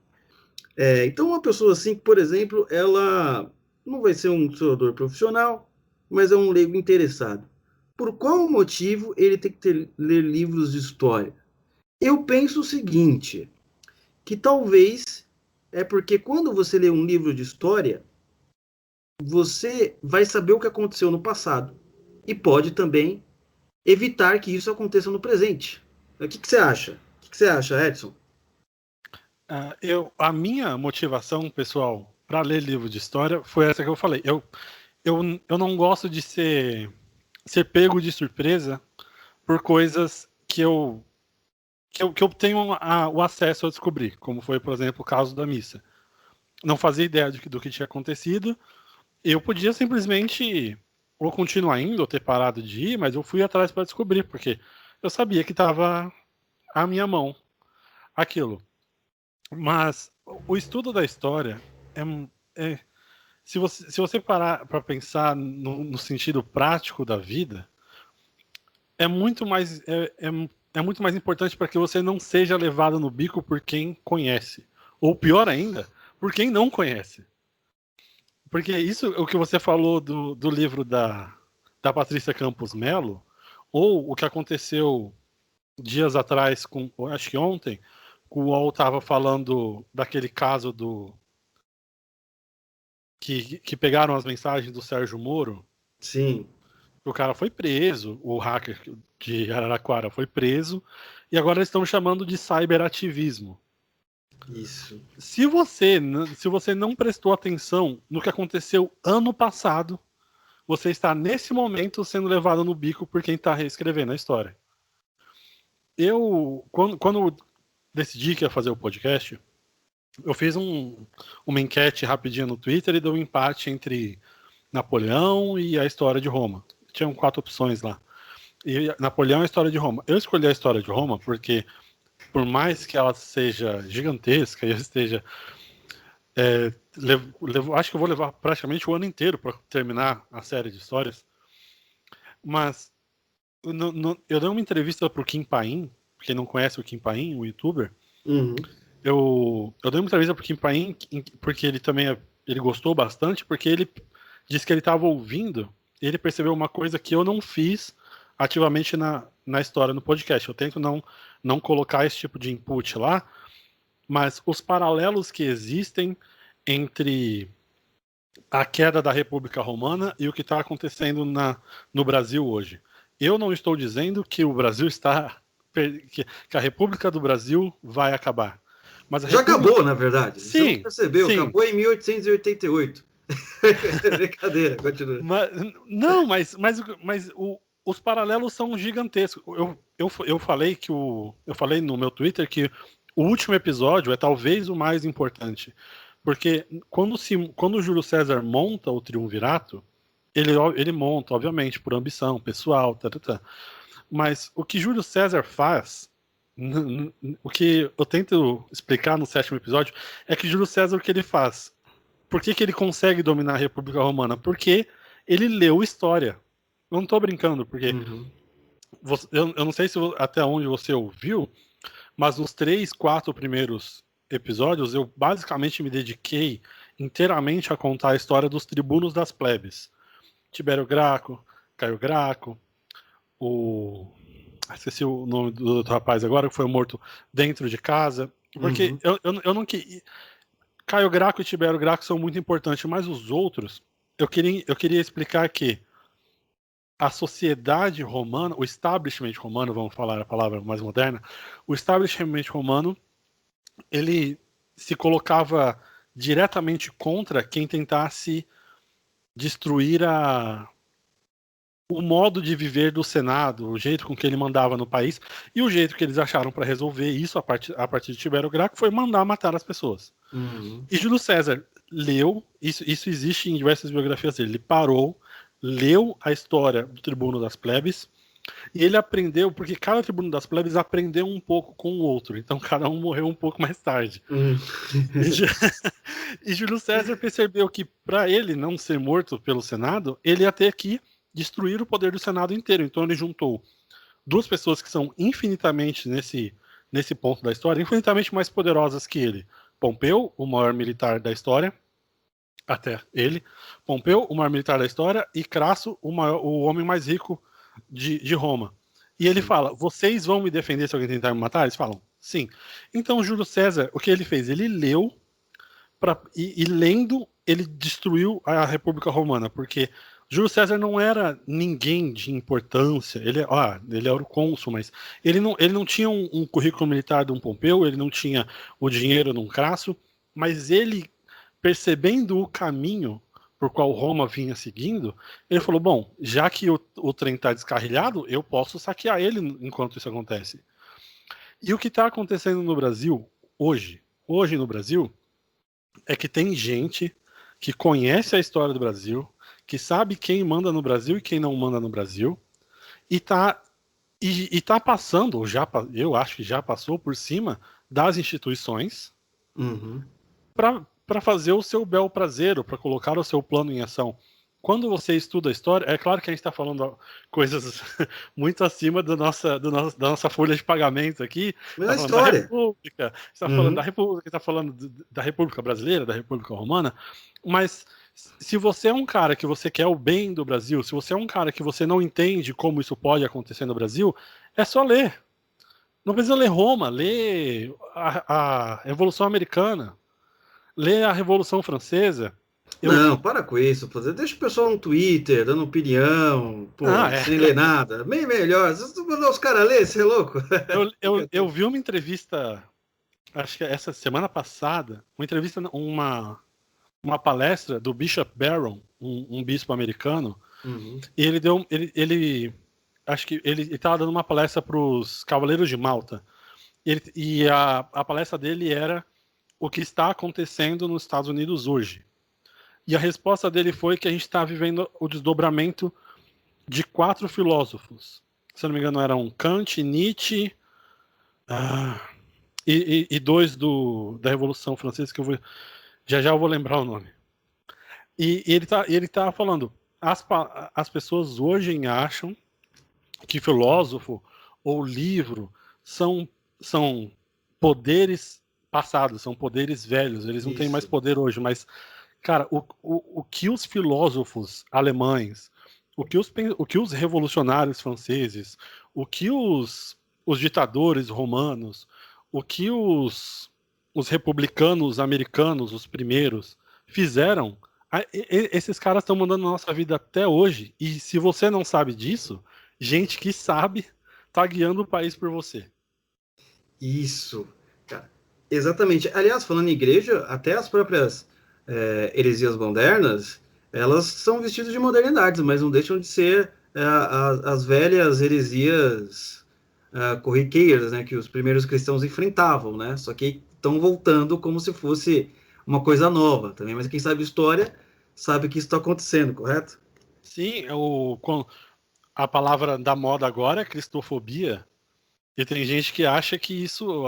Então, uma pessoa assim, por exemplo, ela não vai ser um historiador profissional, mas é um leigo interessado. Por qual motivo ele tem que ler livros de história? Eu penso o seguinte, que talvez é porque quando você lê um livro de história, você vai saber o que aconteceu no passado e pode também evitar que isso aconteça no presente. O que você acha? O que você acha, Edson? A minha motivação, pessoal, para ler livro de história foi essa que eu falei. Eu não gosto de ser pego de surpresa por coisas que eu tenho o acesso a descobrir, como foi, por exemplo, o caso da missa. Não fazia ideia do que tinha acontecido. Eu podia simplesmente ou continuar indo, ou ter parado de ir, mas eu fui atrás para descobrir, porque eu sabia que estava à minha mão aquilo. Mas o estudo da história se você parar para pensar no sentido prático da vida, é muito mais importante para que você não seja levado no bico por quem conhece, ou pior ainda, por quem não conhece. Porque isso, o que você falou do livro da Patrícia Campos Melo, ou o que aconteceu dias atrás, acho que ontem, o UOL estava falando daquele caso que pegaram as mensagens do Sérgio Moro. Sim. O cara foi preso, o hacker de Araraquara foi preso, e agora eles estão chamando de cyberativismo. Isso. Se você não prestou atenção no que aconteceu ano passado, você está nesse momento sendo levado no bico por quem está reescrevendo a história. Quando decidi que ia fazer o podcast, eu fiz uma enquete rapidinha no Twitter e deu um empate entre Napoleão e a história de Roma. Tinham 4 opções lá. E Napoleão e a história de Roma. Eu escolhi a história de Roma porque, por mais que ela seja gigantesca e eu esteja... acho que eu vou levar praticamente o ano inteiro para terminar a série de histórias. Mas eu dei uma entrevista pro Kim Paim, quem não conhece o Kim Paim, o youtuber. Uhum. Eu dei uma entrevista pro Kim Paim porque ele também ele gostou bastante, porque ele disse que ele estava ouvindo e ele percebeu uma coisa que eu não fiz ativamente na história, no podcast. Eu tento não colocar esse tipo de input lá, mas os paralelos que existem entre a queda da República Romana e o que está acontecendo no Brasil hoje. Eu não estou dizendo que o Brasil que a República do Brasil vai acabar. Mas Já acabou, na verdade. Sim, você não percebeu, sim. Acabou em 1888. Brincadeira, continua. Mas os paralelos são gigantescos. Eu falei no meu Twitter que o último episódio é talvez o mais importante. Porque quando o Júlio César monta o triunvirato, ele monta, obviamente, por ambição pessoal, mas o que Júlio César faz, o que eu tento explicar no 7º episódio, é que Júlio César, o que ele faz? Por que ele consegue dominar a República Romana? Porque ele leu história. Eu não estou brincando, porque eu não sei até onde você ouviu, mas nos 3, 4 primeiros episódios, eu basicamente me dediquei inteiramente a contar a história dos tribunos das plebes. Tibério Graco, Caio Graco, esqueci o nome do outro rapaz agora, que foi morto dentro de casa. Porque eu não queria... Caio Graco e Tibério Graco são muito importantes, mas os outros, eu queria explicar que a sociedade romana, o establishment romano, vamos falar a palavra mais moderna, o establishment romano, ele se colocava diretamente contra quem tentasse destruir o modo de viver do Senado, o jeito com que ele mandava no país, e o jeito que eles acharam para resolver isso a partir de Tibério Graco foi mandar matar as pessoas. E Júlio César leu, isso existe em diversas biografias dele, ele parou, leu a história do Tribuno das Plebes, e ele aprendeu, porque cada Tribuno das Plebes aprendeu um pouco com o outro, então cada um morreu um pouco mais tarde. E Júlio César percebeu que para ele não ser morto pelo Senado, ele ia ter que destruir o poder do Senado inteiro. Então ele juntou duas pessoas que são infinitamente, nesse ponto da história, infinitamente mais poderosas que ele. Pompeu, o maior militar da história, até ele. Pompeu, o maior militar da história, e Crasso, o homem mais rico de Roma. E ele fala, vocês vão me defender se alguém tentar me matar? Eles falam, sim. Então Júlio César, o que ele fez? Ele leu, e lendo, ele destruiu a República Romana, porque Júlio César não era ninguém de importância, ele era o cônsul, mas ele não tinha um currículo militar de um Pompeu, ele não tinha o dinheiro de um Crasso, mas ele, percebendo o caminho por qual Roma vinha seguindo, ele falou, bom, já que o trem está descarrilhado, eu posso saquear ele enquanto isso acontece. E o que está acontecendo no Brasil, hoje no Brasil, é que tem gente que conhece a história do Brasil, que sabe quem manda no Brasil e quem não manda no Brasil, e tá passando, eu acho que já passou por cima das instituições para fazer o seu bel prazer, para colocar o seu plano em ação. Quando você estuda a história, é claro que a gente está falando coisas muito acima da nossa folha de pagamento aqui. Tá falando da República, está falando da República, está falando da República Brasileira, da República Romana, mas se você é um cara que você quer o bem do Brasil, se você é um cara que você não entende como isso pode acontecer no Brasil, é só ler. Não precisa ler Roma, lê a Revolução Americana, lê a Revolução Francesa. Para com isso, deixa o pessoal no Twitter dando opinião, sem ler nada. Bem melhor. Se você mandar os caras ler, você é louco? Eu vi uma entrevista, acho que essa semana passada, uma palestra do Bishop Barron, um bispo americano, e ele acho que ele estava dando uma palestra para os Cavaleiros de Malta, e a palestra dele era o que está acontecendo nos Estados Unidos hoje. E a resposta dele foi que a gente está vivendo o desdobramento de 4 filósofos. Se eu não me engano, eram Kant, Nietzsche, e 2 da Revolução Francesa, que já eu vou lembrar o nome. E ele tá falando, as pessoas hoje acham que filósofo ou livro são poderes passados, são poderes velhos, eles não têm mais poder hoje, mas, cara, o que os filósofos alemães, o que os revolucionários franceses, o que os ditadores romanos, o que os republicanos americanos, os primeiros, fizeram, esses caras estão mandando na nossa vida até hoje, e se você não sabe disso, gente que sabe tá guiando o país por você. Isso, cara. Exatamente. Aliás, falando em igreja, até as próprias heresias modernas, elas são vestidas de modernidades, mas não deixam de ser as velhas heresias corriqueiras, né, que os primeiros cristãos enfrentavam, né? Só que estão voltando como se fosse uma coisa nova também. Mas quem sabe história sabe que isso está acontecendo, correto? Sim, a palavra da moda agora é cristofobia. E tem gente que acha que isso...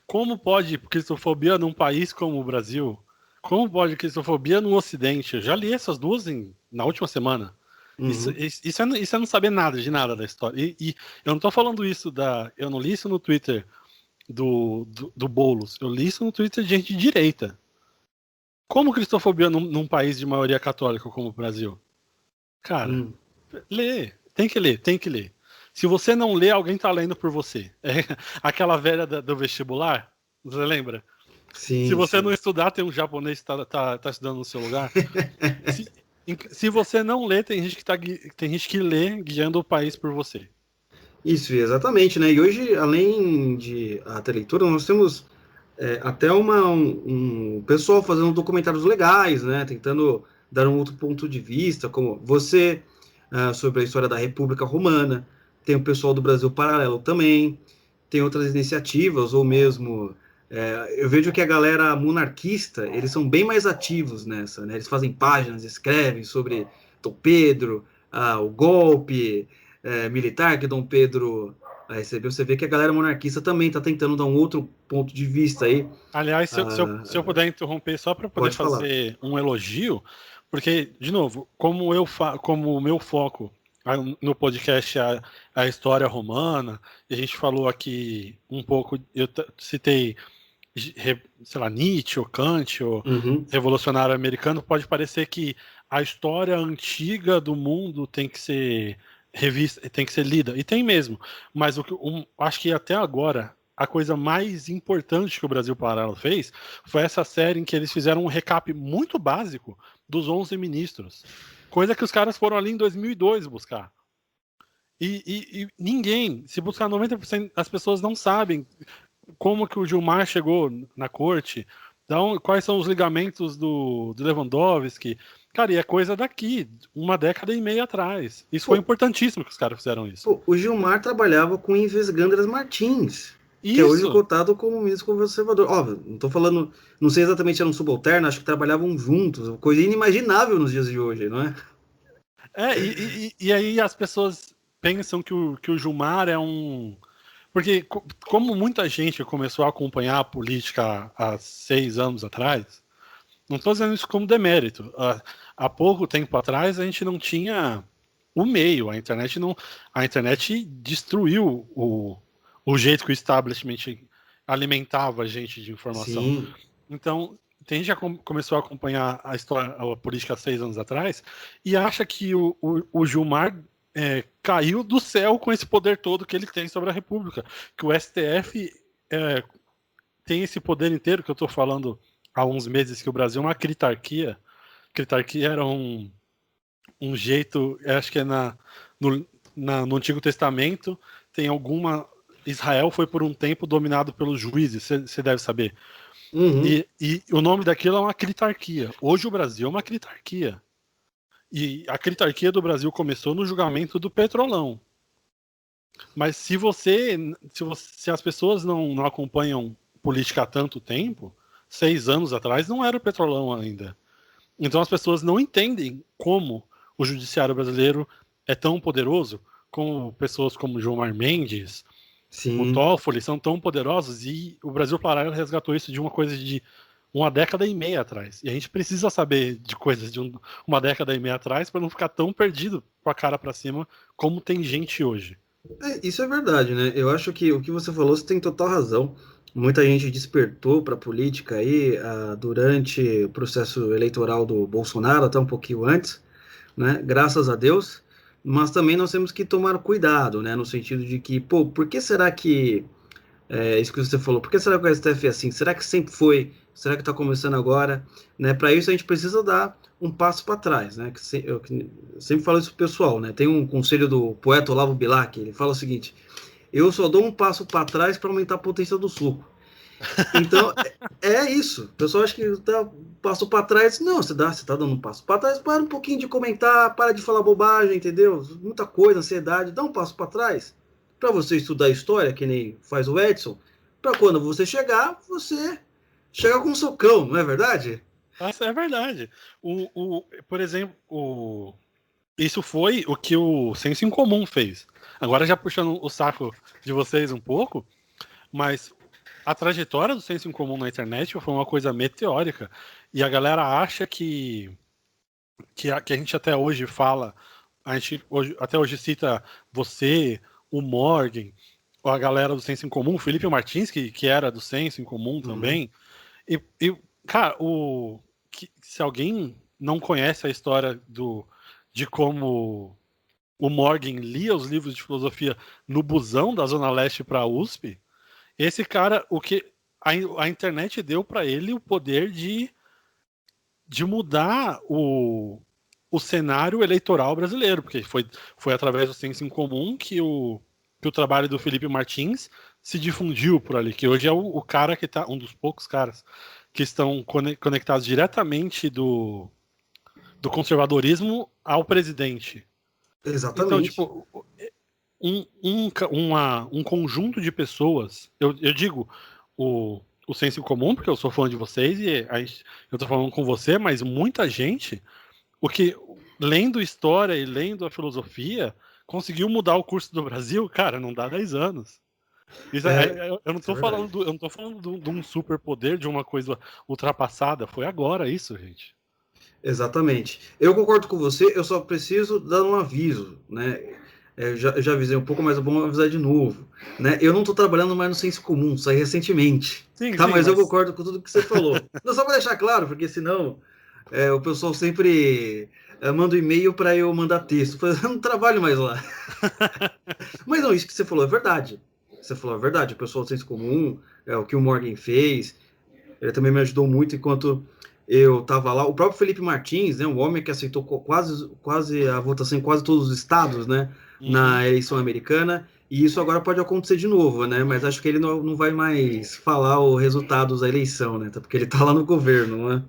como pode cristofobia num país como o Brasil? Como pode cristofobia no Ocidente? Eu já li essas duas na última semana. Uhum. Isso é não saber nada de nada da história. E eu não tô falando isso eu não li isso no Twitter do Boulos. Eu li isso no Twitter de gente de direita. Como cristofobia num país de maioria católica como o Brasil? Cara, lê. Tem que ler. Se você não lê, alguém tá lendo por você. É aquela velha do vestibular, você lembra? Sim, se você não estudar, tem um japonês que tá estudando no seu lugar. se você não lê, tem gente que lê guiando o país por você. Isso, exatamente, né? E hoje, além de até leitura, nós temos até um pessoal fazendo documentários legais, né? Tentando dar um outro ponto de vista, como você, sobre a história da República Romana. Tem o pessoal do Brasil Paralelo também, tem outras iniciativas, ou mesmo... eu vejo que a galera monarquista, eles são bem mais ativos nessa, né? Eles fazem páginas, escrevem sobre Dom Pedro, o golpe militar que Dom Pedro recebeu. Você vê que a galera monarquista também está tentando dar um outro ponto de vista aí. Aliás, se eu puder interromper só para poder fazer um elogio, porque, de novo, como o meu foco no podcast a história romana, e a gente falou aqui um pouco, eu citei, sei lá, Nietzsche ou Kant ou revolucionário americano, pode parecer que a história antiga do mundo tem que ser revista, tem que ser lida, e tem mesmo, mas acho que até agora a coisa mais importante que o Brasil Paralelo fez foi essa série em que eles fizeram um recap muito básico dos 11 ministros. Coisa que os caras foram ali em 2002 buscar. E ninguém, se buscar 90%, as pessoas não sabem como que o Gilmar chegou na corte, então, quais são os ligamentos do Lewandowski. Cara, e é coisa daqui, 1 década e meia atrás. Isso foi importantíssimo que os caras fizeram isso. O Gilmar trabalhava com Ives Gandras Martins. Que é hoje cotado como ministro conservador. Óbvio, não tô falando, não sei exatamente se eram subalternos, acho que trabalhavam juntos, coisa inimaginável nos dias de hoje, não é? E aí as pessoas pensam que o Gilmar é um... Porque como muita gente começou a acompanhar a política há 6 anos atrás, não estou dizendo isso como demérito, há pouco tempo atrás a gente não tinha o meio, a internet destruiu o jeito que o establishment alimentava a gente de informação. Sim. Então, tem gente que já começou a acompanhar a política há 6 anos atrás e acha que o Gilmar caiu do céu com esse poder todo que ele tem sobre a República. Que o STF tem esse poder inteiro, que eu estou falando há uns meses, que o Brasil é uma critarquia. Critarquia era um jeito, acho que é no Antigo Testamento, tem alguma... Israel foi por um tempo dominado pelos juízes, você deve saber. E o nome daquilo é uma critarquia. Hoje o Brasil é uma critarquia. E a critarquia do Brasil começou no julgamento do Petrolão. Mas se as pessoas não acompanham política há tanto tempo, 6 anos atrás não era o Petrolão ainda. Então as pessoas não entendem como o judiciário brasileiro é tão poderoso, como pessoas como Gilmar Mendes, o Toffoli, são tão poderosos, e o Brasil Paralelo resgatou isso de uma coisa de uma década e meia atrás. E a gente precisa saber de coisas de uma década e meia atrás para não ficar tão perdido com a cara para cima como tem gente hoje. Isso é verdade, né? Eu acho que o que você falou, você tem total razão. Muita gente despertou para a política aí durante o processo eleitoral do Bolsonaro, até um pouquinho antes, né? Graças a Deus. Mas também nós temos que tomar cuidado, né? No sentido de que, pô, por que será que isso que você falou? Por que será que o STF é assim? Será que sempre foi? Será que está começando agora? Né? Para isso a gente precisa dar um passo para trás, né? Eu sempre falo isso pro pessoal, né? Tem um conselho do poeta Olavo Bilac, ele fala o seguinte: eu só dou um passo para trás para aumentar a potência do suco. Então, é isso. O pessoal acha que dá um passo para trás. Não, você tá dando um passo para trás, para um pouquinho de comentar, para de falar bobagem, entendeu? Muita coisa, ansiedade, dá um passo para trás para você estudar história, que nem faz o Edson, para quando você chegar com um socão, não é verdade? Isso é verdade. Por exemplo, isso foi o que o Senso em Comum fez. Agora já puxando o saco de vocês um pouco, mas a trajetória do Senso em Comum na internet foi uma coisa meteórica. E a galera acha que a gente até hoje fala, até hoje cita você, o Morgan, ou a galera do Senso em Comum, o Felipe Martins, que era do Senso em Comum também. E cara, se alguém não conhece a história de como o Morgan lia os livros de filosofia no busão da Zona Leste para a USP, esse cara, o que a internet deu para ele o poder de mudar o cenário eleitoral brasileiro, porque foi através do Senso em Comum que o trabalho do Felipe Martins se difundiu por ali, que hoje é o cara que tá, um dos poucos caras que estão conectados diretamente do conservadorismo ao presidente. Exatamente. Então, tipo, um conjunto de pessoas, eu digo o Senso em Comum, porque eu sou fã de vocês e eu tô falando com você, mas muita gente, lendo história e lendo a filosofia, conseguiu mudar o curso do Brasil, cara, não dá 10 anos. Eu não tô falando de um superpoder, de uma coisa ultrapassada, foi agora isso, gente. Exatamente. Eu concordo com você, eu só preciso dar um aviso, né? Eu já avisei um pouco, mas é bom avisar de novo, né? Eu não estou trabalhando mais no Senso Comum, saí recentemente. Mas eu concordo com tudo que você falou. Não, só para deixar claro, porque senão o pessoal sempre manda um e-mail para eu mandar texto. Eu não trabalho mais lá. Mas não, isso que você falou é verdade. Você falou a verdade. O pessoal do Senso Comum, o que o Morgan fez, ele também me ajudou muito enquanto eu estava lá. O próprio Felipe Martins, né, um homem que aceitou quase a votação em quase todos os estados, né, na eleição americana, e isso agora pode acontecer de novo, né, mas acho que ele não vai mais falar os resultados da eleição, né, porque ele está lá no governo, né.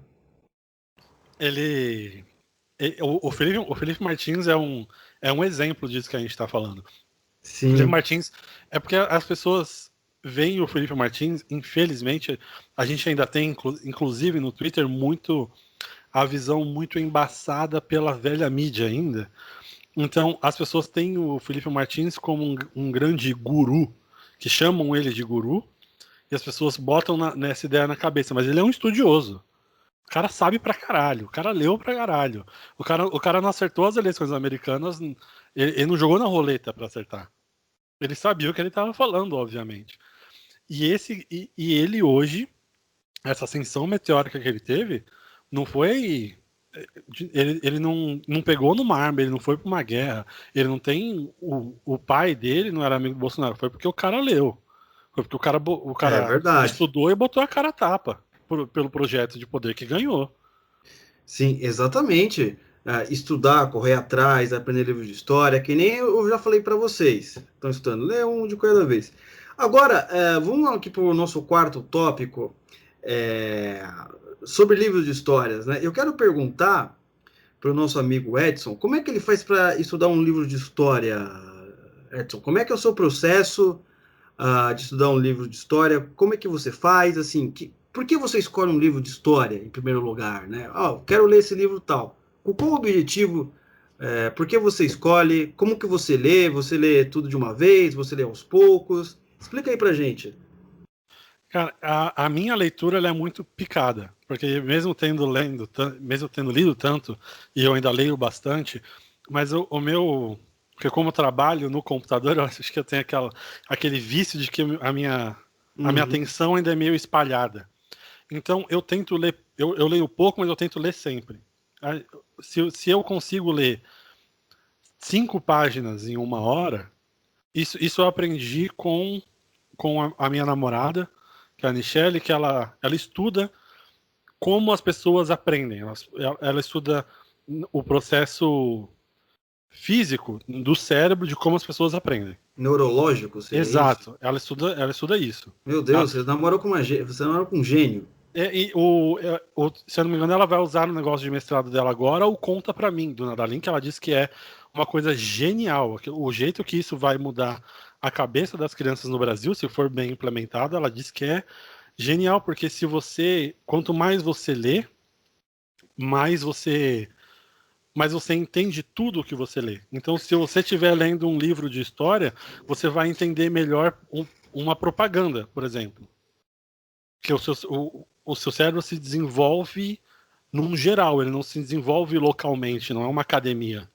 O Felipe Martins é um exemplo disso que a gente está falando. Sim. O Felipe Martins é porque as pessoas veem o Felipe Martins, infelizmente, a gente ainda tem, inclusive no Twitter, a visão muito embaçada pela velha mídia ainda. Então, as pessoas têm o Felipe Martins como um grande guru, que chamam ele de guru, e as pessoas botam nessa ideia na cabeça, mas ele é um estudioso. O cara sabe pra caralho, o cara leu pra caralho. O cara não acertou as eleições americanas, ele não jogou na roleta pra acertar. Ele sabia o que ele estava falando, obviamente. E ele hoje, essa ascensão meteórica que ele teve, não foi... Ele não pegou numa arma, ele não foi para uma guerra, ele não tem... O pai dele não era amigo do Bolsonaro, foi porque o cara leu. Foi porque o cara estudou e botou a cara a tapa pelo projeto de poder que ganhou. Sim, exatamente. Estudar, correr atrás, aprender livros de história, que nem eu já falei para vocês. Estão estudando, lê um de cada vez. Agora, vamos aqui para o nosso quarto tópico, sobre livros de histórias, né? Eu quero perguntar para o nosso amigo Edson, como é que ele faz para estudar um livro de história, Edson? Como é que é o seu processo de estudar um livro de história? Como é que você faz, assim, por que você escolhe um livro de história, em primeiro lugar, né? Quero ler esse livro tal. Qual o objetivo? Por que você escolhe? Como que você lê? Você lê tudo de uma vez? Você lê aos poucos? Explica aí pra gente. Cara, a minha leitura ela é muito picada. porque mesmo tendo lido tanto, e eu ainda leio bastante, mas o meu... Porque como eu trabalho no computador, eu acho que eu tenho aquele vício de que a minha atenção ainda é meio espalhada. Então eu tento ler, eu leio pouco, mas eu tento ler sempre. Se eu consigo ler 5 páginas em 1 hora, isso eu aprendi com a minha namorada, que é a Nichelle, que ela estuda como as pessoas aprendem. Ela estuda o processo físico do cérebro de como as pessoas aprendem. Neurológico, seria Exato. isso? Ela estuda isso. Meu Deus, você namorou com um gênio. Se eu não me engano, ela vai usar no negócio de mestrado dela agora o Conta Pra Mim, do Nadalin, que ela disse que é uma coisa genial. O jeito que isso vai mudar a cabeça das crianças no Brasil, se for bem implementado, ela disse que é genial, porque quanto mais você lê, mais você entende tudo o que você lê. Então, se você estiver lendo um livro de história, você vai entender melhor uma propaganda, por exemplo. Que o seu cérebro se desenvolve num geral, ele não se desenvolve localmente, não é uma academia.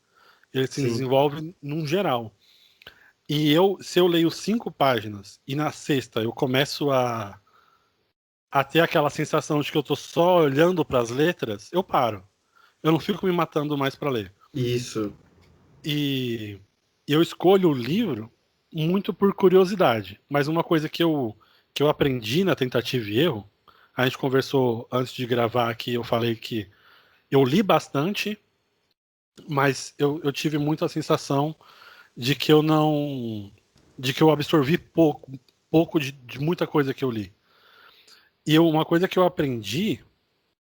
Ele se desenvolve num geral. E se eu leio 5 páginas e na sexta eu começo a ter aquela sensação de que eu estou só olhando para as letras, eu paro. Eu não fico me matando mais para ler. Isso. E eu escolho o livro muito por curiosidade. Mas uma coisa que eu aprendi na tentativa e erro, a gente conversou antes de gravar aqui, eu falei que eu li bastante, mas eu tive muito a sensação de que eu absorvi pouco de muita coisa que eu li. E uma coisa que eu aprendi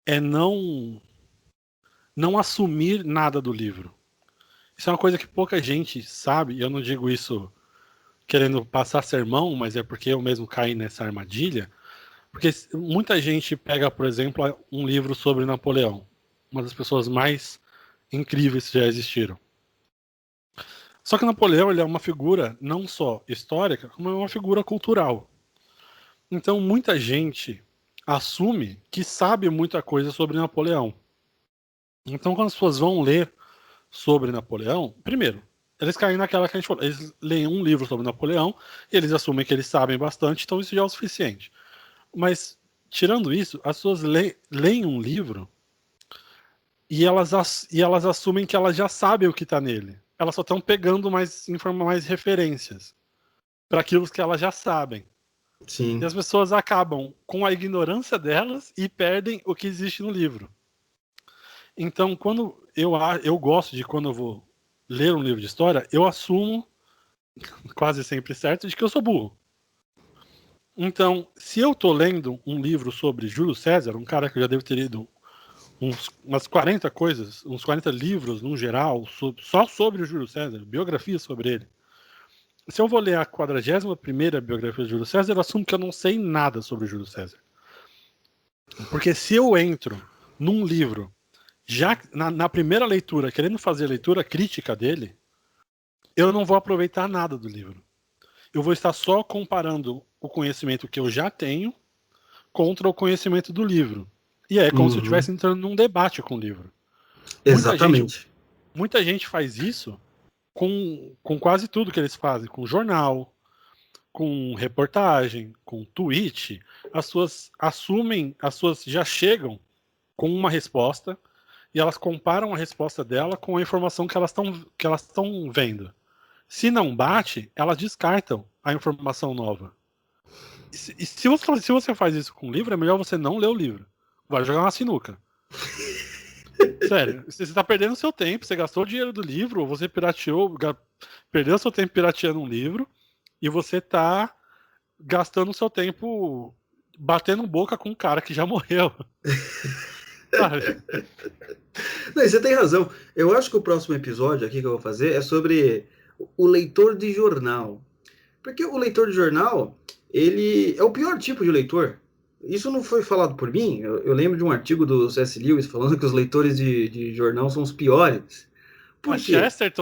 é não assumir nada do livro. Isso é uma coisa que pouca gente sabe, e eu não digo isso querendo passar sermão, mas é porque eu mesmo caí nessa armadilha. Porque muita gente pega, por exemplo, um livro sobre Napoleão, uma das pessoas mais incríveis que já existiram. Só que Napoleão, ele é uma figura não só histórica, como é uma figura cultural. Então muita gente assume que sabe muita coisa sobre Napoleão. Então quando as pessoas vão ler sobre Napoleão, primeiro, eles caem naquela que a gente falou, eles leem um livro sobre Napoleão e eles assumem que eles sabem bastante, então isso já é o suficiente. Mas, tirando isso, as pessoas leem um livro e elas assumem que elas já sabem o que está nele. Elas só estão pegando mais referências para aquilo que elas já sabem. Sim. E as pessoas acabam com a ignorância delas e perdem o que existe no livro. Então, quando eu gosto de, quando eu vou ler um livro de história, eu assumo, quase sempre certo, de que eu sou burro. Então, se eu tô lendo um livro sobre Júlio César, um cara que eu já devo ter lido umas 40 coisas, uns 40 livros, no geral, só sobre o Júlio César, biografias sobre ele. Se eu vou ler a 41ª biografia de Júlio César, eu assumo que eu não sei nada sobre o Júlio César. Porque se eu entro num livro já na primeira leitura, querendo fazer a leitura crítica dele, eu não vou aproveitar nada do livro. Eu vou estar só comparando o conhecimento que eu já tenho contra o conhecimento do livro. E é como se eu estivesse entrando num debate com o livro. Exatamente. Muita gente faz isso com quase tudo que eles fazem, com jornal, com reportagem, com tweet. As suas já chegam com uma resposta e elas comparam a resposta dela com a informação que elas estão vendo. Se não bate, elas descartam a informação nova. E se você faz isso com o livro, é melhor você não ler o livro. Vai jogar uma sinuca. Sério, você está perdendo seu tempo, você gastou o dinheiro do livro, ou você perdeu seu tempo pirateando um livro, e você está gastando seu tempo batendo boca com um cara que já morreu. Não, você tem razão. Eu acho que o próximo episódio aqui que eu vou fazer é sobre o leitor de jornal. Porque o leitor de jornal, ele é o pior tipo de leitor. Isso não foi falado por mim. Eu lembro de um artigo do C.S. Lewis falando que os leitores de jornal são os piores. Por quê?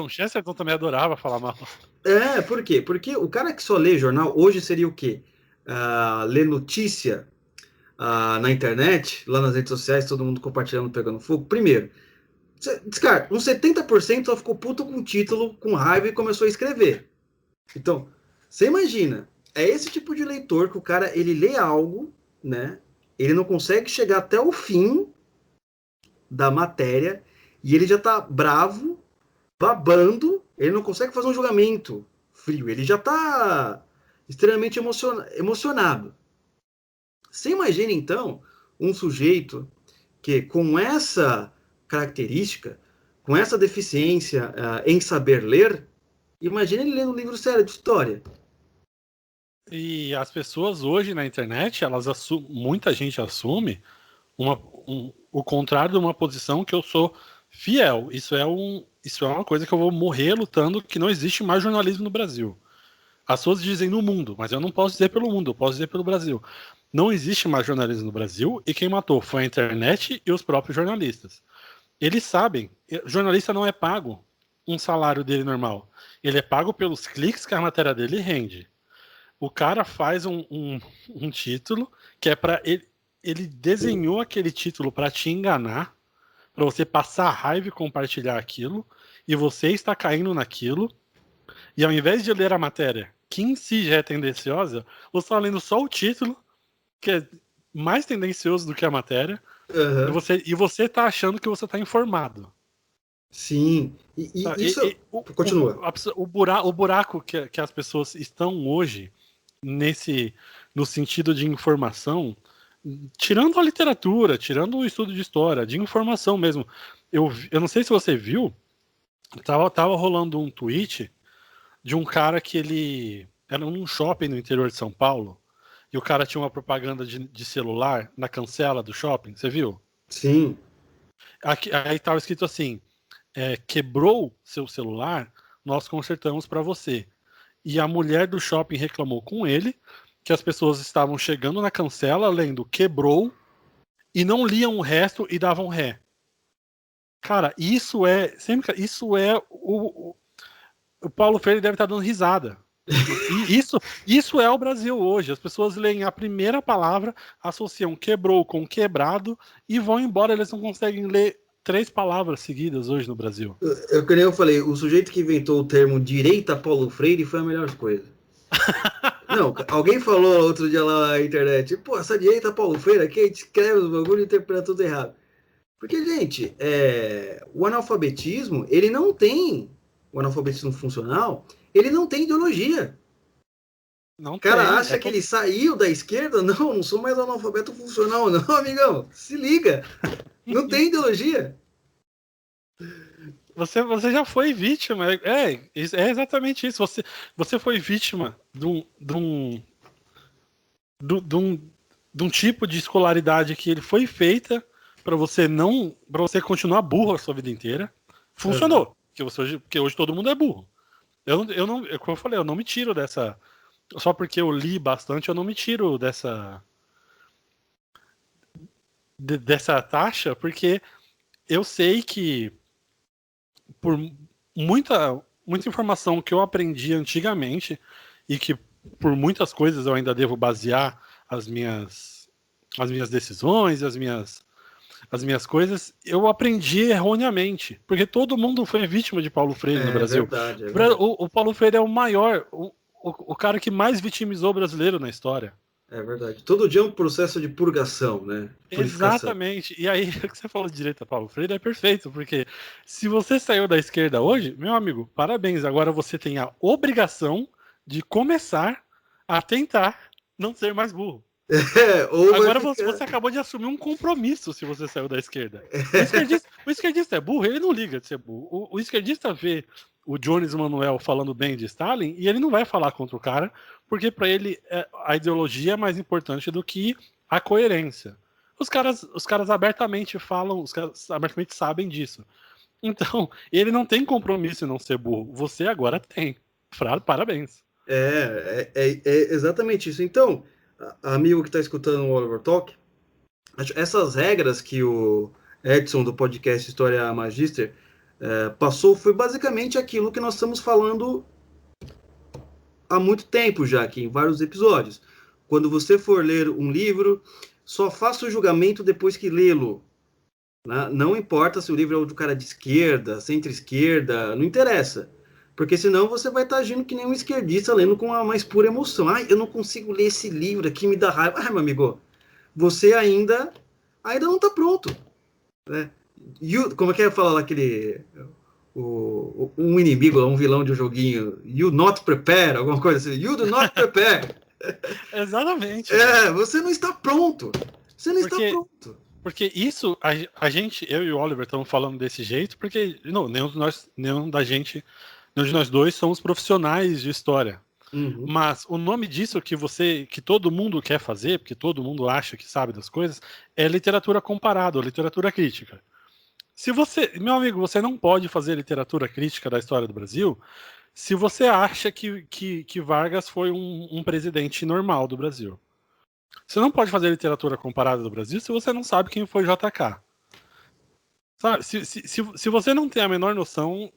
Chesterton também adorava falar mal. Por quê? Porque o cara que só lê jornal hoje seria o quê? Ler notícia, na internet, lá nas redes sociais, todo mundo compartilhando, pegando fogo. Primeiro, cara, uns 70% só ficou puto com o título, com raiva e começou a escrever. Então, você imagina, é esse tipo de leitor que o cara, ele lê algo, né? Ele não consegue chegar até o fim da matéria e ele já tá bravo, babando, ele não consegue fazer um julgamento frio, ele já tá extremamente emocionado. Você imagina, então, um sujeito que, com essa característica, com essa deficiência em saber ler, imagina ele lendo um livro sério de história. E as pessoas hoje na internet, muita gente assume o contrário de uma posição que eu sou fiel. Isso é uma coisa que eu vou morrer lutando, que não existe mais jornalismo no Brasil. As pessoas dizem no mundo, mas eu não posso dizer pelo mundo, eu posso dizer pelo Brasil. Não existe mais jornalismo no Brasil e quem matou foi a internet e os próprios jornalistas. Eles sabem, jornalista não é pago um salário dele normal. Ele é pago pelos cliques que a matéria dele rende. O cara faz um título que é para ele desenhou aquele título para te enganar, para você passar raiva e compartilhar aquilo, e você está caindo naquilo, e ao invés de ler a matéria, que em si já é tendenciosa, você está lendo só o título, que é mais tendencioso do que a matéria, e você está achando que você está informado. Sim, isso... Continua. O buraco que as pessoas estão hoje, no sentido de informação, tirando a literatura, tirando o estudo de história, de informação mesmo. Eu não sei se você viu, tava rolando um tweet de um cara que ele era num shopping no interior de São Paulo, e o cara tinha uma propaganda de celular na cancela do shopping, você viu? Sim. Aí tava escrito assim, quebrou seu celular, nós consertamos para você. E a mulher do shopping reclamou com ele que as pessoas estavam chegando na cancela, lendo quebrou, e não liam o resto e davam ré. Cara, isso é o Paulo Freire deve estar dando risada. Isso é o Brasil hoje. As pessoas leem a primeira palavra, associam quebrou com quebrado e vão embora. Eles não conseguem ler 3 palavras seguidas hoje no Brasil. Que nem eu falei, o sujeito que inventou o termo direita Paulo Freire foi a melhor coisa. Não, alguém falou outro dia lá na internet, pô, essa direita Paulo Freire aqui, a gente escreve os bagulho e interpreta tudo errado. Porque, gente, o analfabetismo, o analfabetismo funcional, ele não tem ideologia. O cara acha que ele saiu da esquerda? Não sou mais analfabeto funcional, não, amigão. Se liga. Não tem ideologia. Você já foi vítima. É exatamente isso. Você foi vítima de um tipo de escolaridade que ele foi feita para você continuar burro a sua vida inteira. Funcionou. Porque hoje todo mundo é burro. Como eu falei, eu não me tiro dessa. Só porque eu li bastante, eu não me tiro dessa taxa, porque eu sei que por muita informação que eu aprendi antigamente e que por muitas coisas eu ainda devo basear as minhas decisões, as minhas coisas, eu aprendi erroneamente, porque todo mundo foi vítima de Paulo Freire no Brasil. É verdade. O Paulo Freire é o maior, o cara que mais vitimizou o brasileiro na história. É verdade. Todo dia é um processo de purgação, né? Exatamente. E aí, o que você falou de direita, Paulo Freire, é perfeito, porque se você saiu da esquerda hoje, meu amigo, parabéns. Agora você tem a obrigação de começar a tentar não ser mais burro. Agora você acabou de assumir um compromisso se você saiu da esquerda. O esquerdista é burro, ele não liga de ser burro. O esquerdista vê o Jones Manuel falando bem de Stalin e ele não vai falar contra o cara, porque para ele a ideologia é mais importante do que a coerência. Os caras abertamente falam, os caras abertamente sabem disso. Então, ele não tem compromisso em não ser burro. Você agora tem. Parabéns. É exatamente isso. Então, amigo que está escutando o Oliver Talk, essas regras que o Edson do podcast História Magister passou foi basicamente aquilo que nós estamos falando há muito tempo já aqui, em vários episódios. Quando você for ler um livro só faça o julgamento depois que lê-lo. Né? Não importa se o livro é do cara de esquerda, centro-esquerda, não interessa. Porque senão você vai estar agindo que nem um esquerdista lendo com a mais pura emoção. Ai, eu não consigo ler esse livro aqui, me dá raiva. Ai, meu amigo, você ainda não está pronto. Né? Como é que é falar lá aquele... um inimigo, um vilão de um joguinho, you not prepare, alguma coisa assim, you do not prepare. Exatamente. Você não está pronto. Você não está pronto. Porque isso, a gente, eu e o Oliver estamos falando desse jeito, porque nenhum de nós dois somos profissionais de história. Uhum. Mas o nome disso que todo mundo quer fazer, porque todo mundo acha que sabe das coisas, é literatura comparada, ou literatura crítica. Se você, meu amigo, você não pode fazer literatura crítica da história do Brasil se você acha que Vargas foi um presidente normal do Brasil. Você não pode fazer literatura comparada do Brasil se você não sabe quem foi JK. Sabe? Se você não tem a menor noção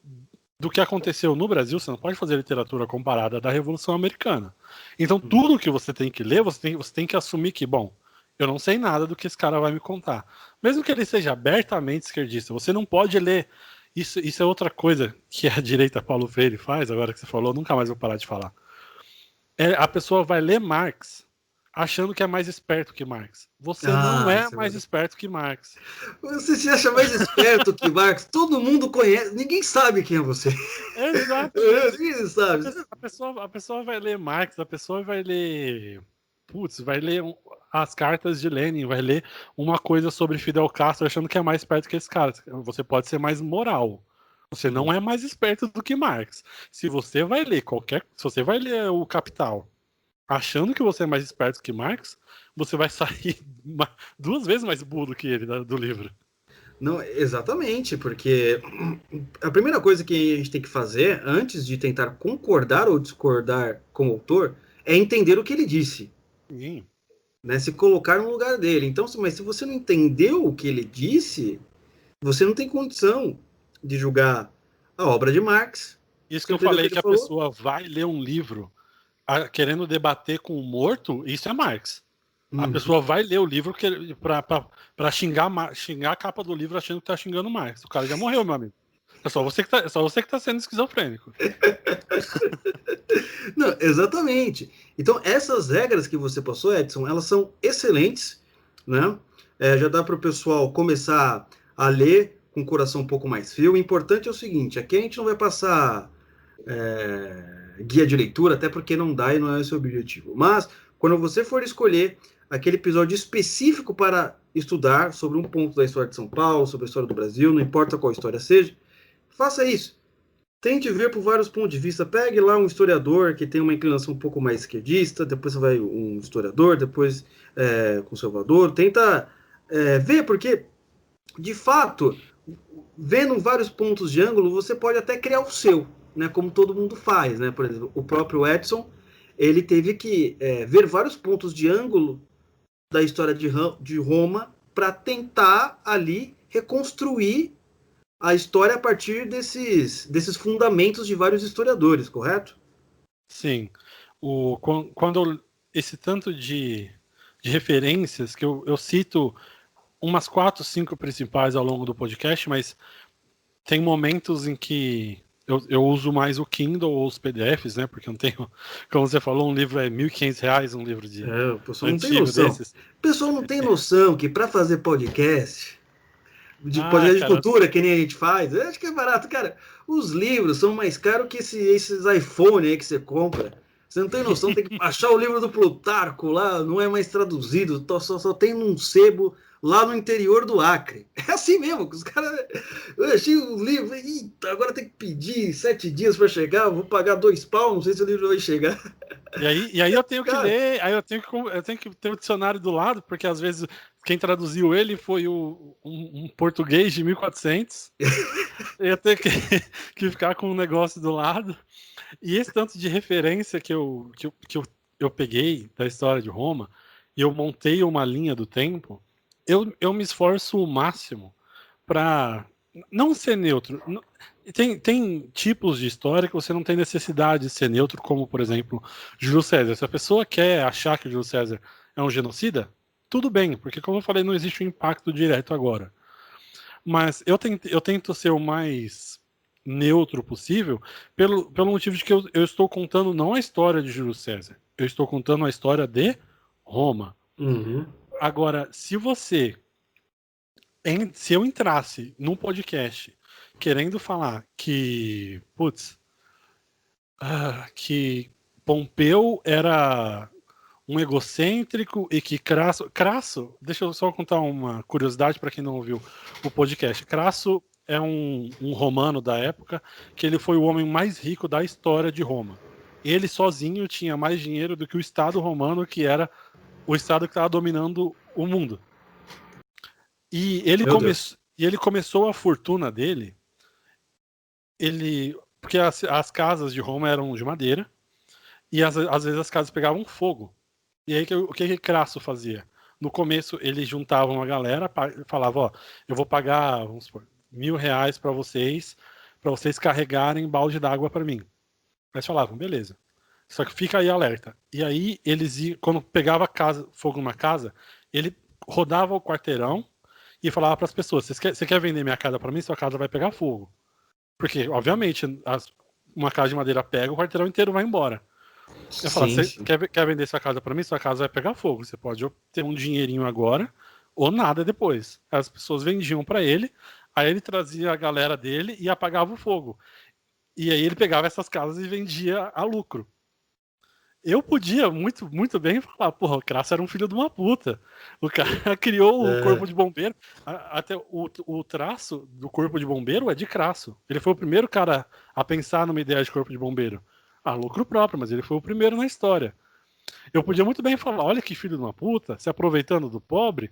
do que aconteceu no Brasil, você não pode fazer literatura comparada da Revolução Americana. Então, tudo que você tem que ler, você tem que assumir que, bom, eu não sei nada do que esse cara vai me contar. Mesmo que ele seja abertamente esquerdista, você não pode ler. Isso é outra coisa que a direita Paulo Freire faz, agora que você falou, nunca mais vou parar de falar. A pessoa vai ler Marx achando que é mais esperto que Marx. Você não é mais esperto que Marx. Você se acha mais esperto que Marx? Todo mundo conhece, ninguém sabe quem é você. Exato. Ninguém sabe. A pessoa vai ler Marx, a pessoa vai ler... vai ler as cartas de Lenin, vai ler uma coisa sobre Fidel Castro achando que é mais esperto que esse cara. Você pode ser mais moral. Você não é mais esperto do que Marx. Se você vai ler o Capital achando que você é mais esperto que Marx, você vai sair 2 vezes mais burro que ele do livro. Não, exatamente, porque a primeira coisa que a gente tem que fazer antes de tentar concordar ou discordar com o autor é entender o que ele disse. Sim. Né, se colocar no lugar dele. Então, mas se você não entendeu o que ele disse, você não tem condição de julgar a obra de Marx. Isso que eu falei, que a pessoa vai ler um livro querendo debater com o morto, isso é Marx. A pessoa vai ler o livro pra xingar a capa do livro achando que tá xingando Marx. O cara já morreu, meu amigo. É só você que tá sendo esquizofrênico. Não, exatamente. Então, essas regras que você passou, Edson, elas são excelentes, né? Já dá para o pessoal começar a ler com o coração um pouco mais frio. O importante é o seguinte, aqui a gente não vai passar guia de leitura, até porque não dá e não é esse o objetivo. Mas, quando você for escolher aquele episódio específico para estudar sobre um ponto da história de São Paulo, sobre a história do Brasil, não importa qual história seja, faça isso. Tente ver por vários pontos de vista. Pegue lá um historiador que tem uma inclinação um pouco mais esquerdista, depois você vai um historiador, depois conservador. Tenta ver, porque, de fato, vendo vários pontos de ângulo, você pode até criar o seu, né, como todo mundo faz. Né? Por exemplo, o próprio Edson, ele teve que ver vários pontos de ângulo da história de Roma para tentar ali reconstruir a história a partir desses fundamentos de vários historiadores, correto? Sim. Quando esse tanto de referências, que eu cito umas 4, 5 principais ao longo do podcast, mas tem momentos em que eu uso mais o Kindle ou os PDFs, né? Porque eu não tenho, como você falou, um livro é R$1.500, um livro de o pessoal não tem noção. Desses. O pessoal não tem noção que para fazer podcast de cultura, que nem a gente faz, eu acho que é barato, cara. Os livros são mais caros que esses iPhone aí que você compra. Você não tem noção, tem que baixar o livro do Plutarco lá, não é mais traduzido, só tem num sebo lá no interior do Acre. É assim mesmo, que os caras... Eu achei o livro, eita, agora tem que pedir 7 dias para chegar, eu vou pagar £2, não sei se o livro vai chegar. E aí eu tenho que ler, aí eu tenho que ter o dicionário do lado, porque às vezes quem traduziu ele foi um português de 1400. Eu ia ter que ficar com um negócio do lado. E esse tanto de referência que eu peguei da história de Roma, e eu montei uma linha do tempo, eu me esforço o máximo para não ser neutro. Tem tipos de história que você não tem necessidade de ser neutro, como, por exemplo, Júlio César. Se a pessoa quer achar que o Júlio César é um genocida, tudo bem, porque como eu falei, não existe um impacto direto agora. Mas eu tento ser o mais neutro possível pelo motivo de que eu estou contando não a história de Júlio César, eu estou contando a história de Roma. Uhum. Agora, se eu entrasse num podcast querendo falar que, que Pompeu era um egocêntrico e que Crasso, deixa eu só contar uma curiosidade para quem não ouviu o podcast. Crasso é um romano da época que ele foi o homem mais rico da história de Roma. Ele sozinho tinha mais dinheiro do que o Estado romano, que era o Estado que estava dominando o mundo. E ele começou a fortuna dele, porque as casas de Roma eram de madeira, e às vezes as casas pegavam fogo. E aí o que Crasso fazia? No começo ele juntava uma galera, falava, ó, eu vou pagar, vamos supor, R$1.000 para vocês carregarem balde d'água para mim. Eles falavam, beleza. Só que fica aí alerta. E aí quando pegava fogo numa casa, ele rodava o quarteirão e falava para as pessoas, você quer vender minha casa para mim? Sua casa vai pegar fogo. Porque, obviamente, uma casa de madeira pega, o quarteirão inteiro vai embora. Eu falo, você quer vender sua casa para mim? Sua casa vai pegar fogo. Você pode ter um dinheirinho agora ou nada depois. As pessoas vendiam para ele, aí ele trazia a galera dele e apagava o fogo. E aí ele pegava essas casas e vendia a lucro. Eu podia muito, muito bem falar, porra, o Crasso era um filho de uma puta. O cara criou o corpo de bombeiro. Até o traço do corpo de bombeiro é de Crasso. Ele foi o primeiro cara a pensar numa ideia de corpo de bombeiro. Lucro próprio, mas ele foi o primeiro na história. Eu podia muito bem falar, olha que filho de uma puta, se aproveitando do pobre,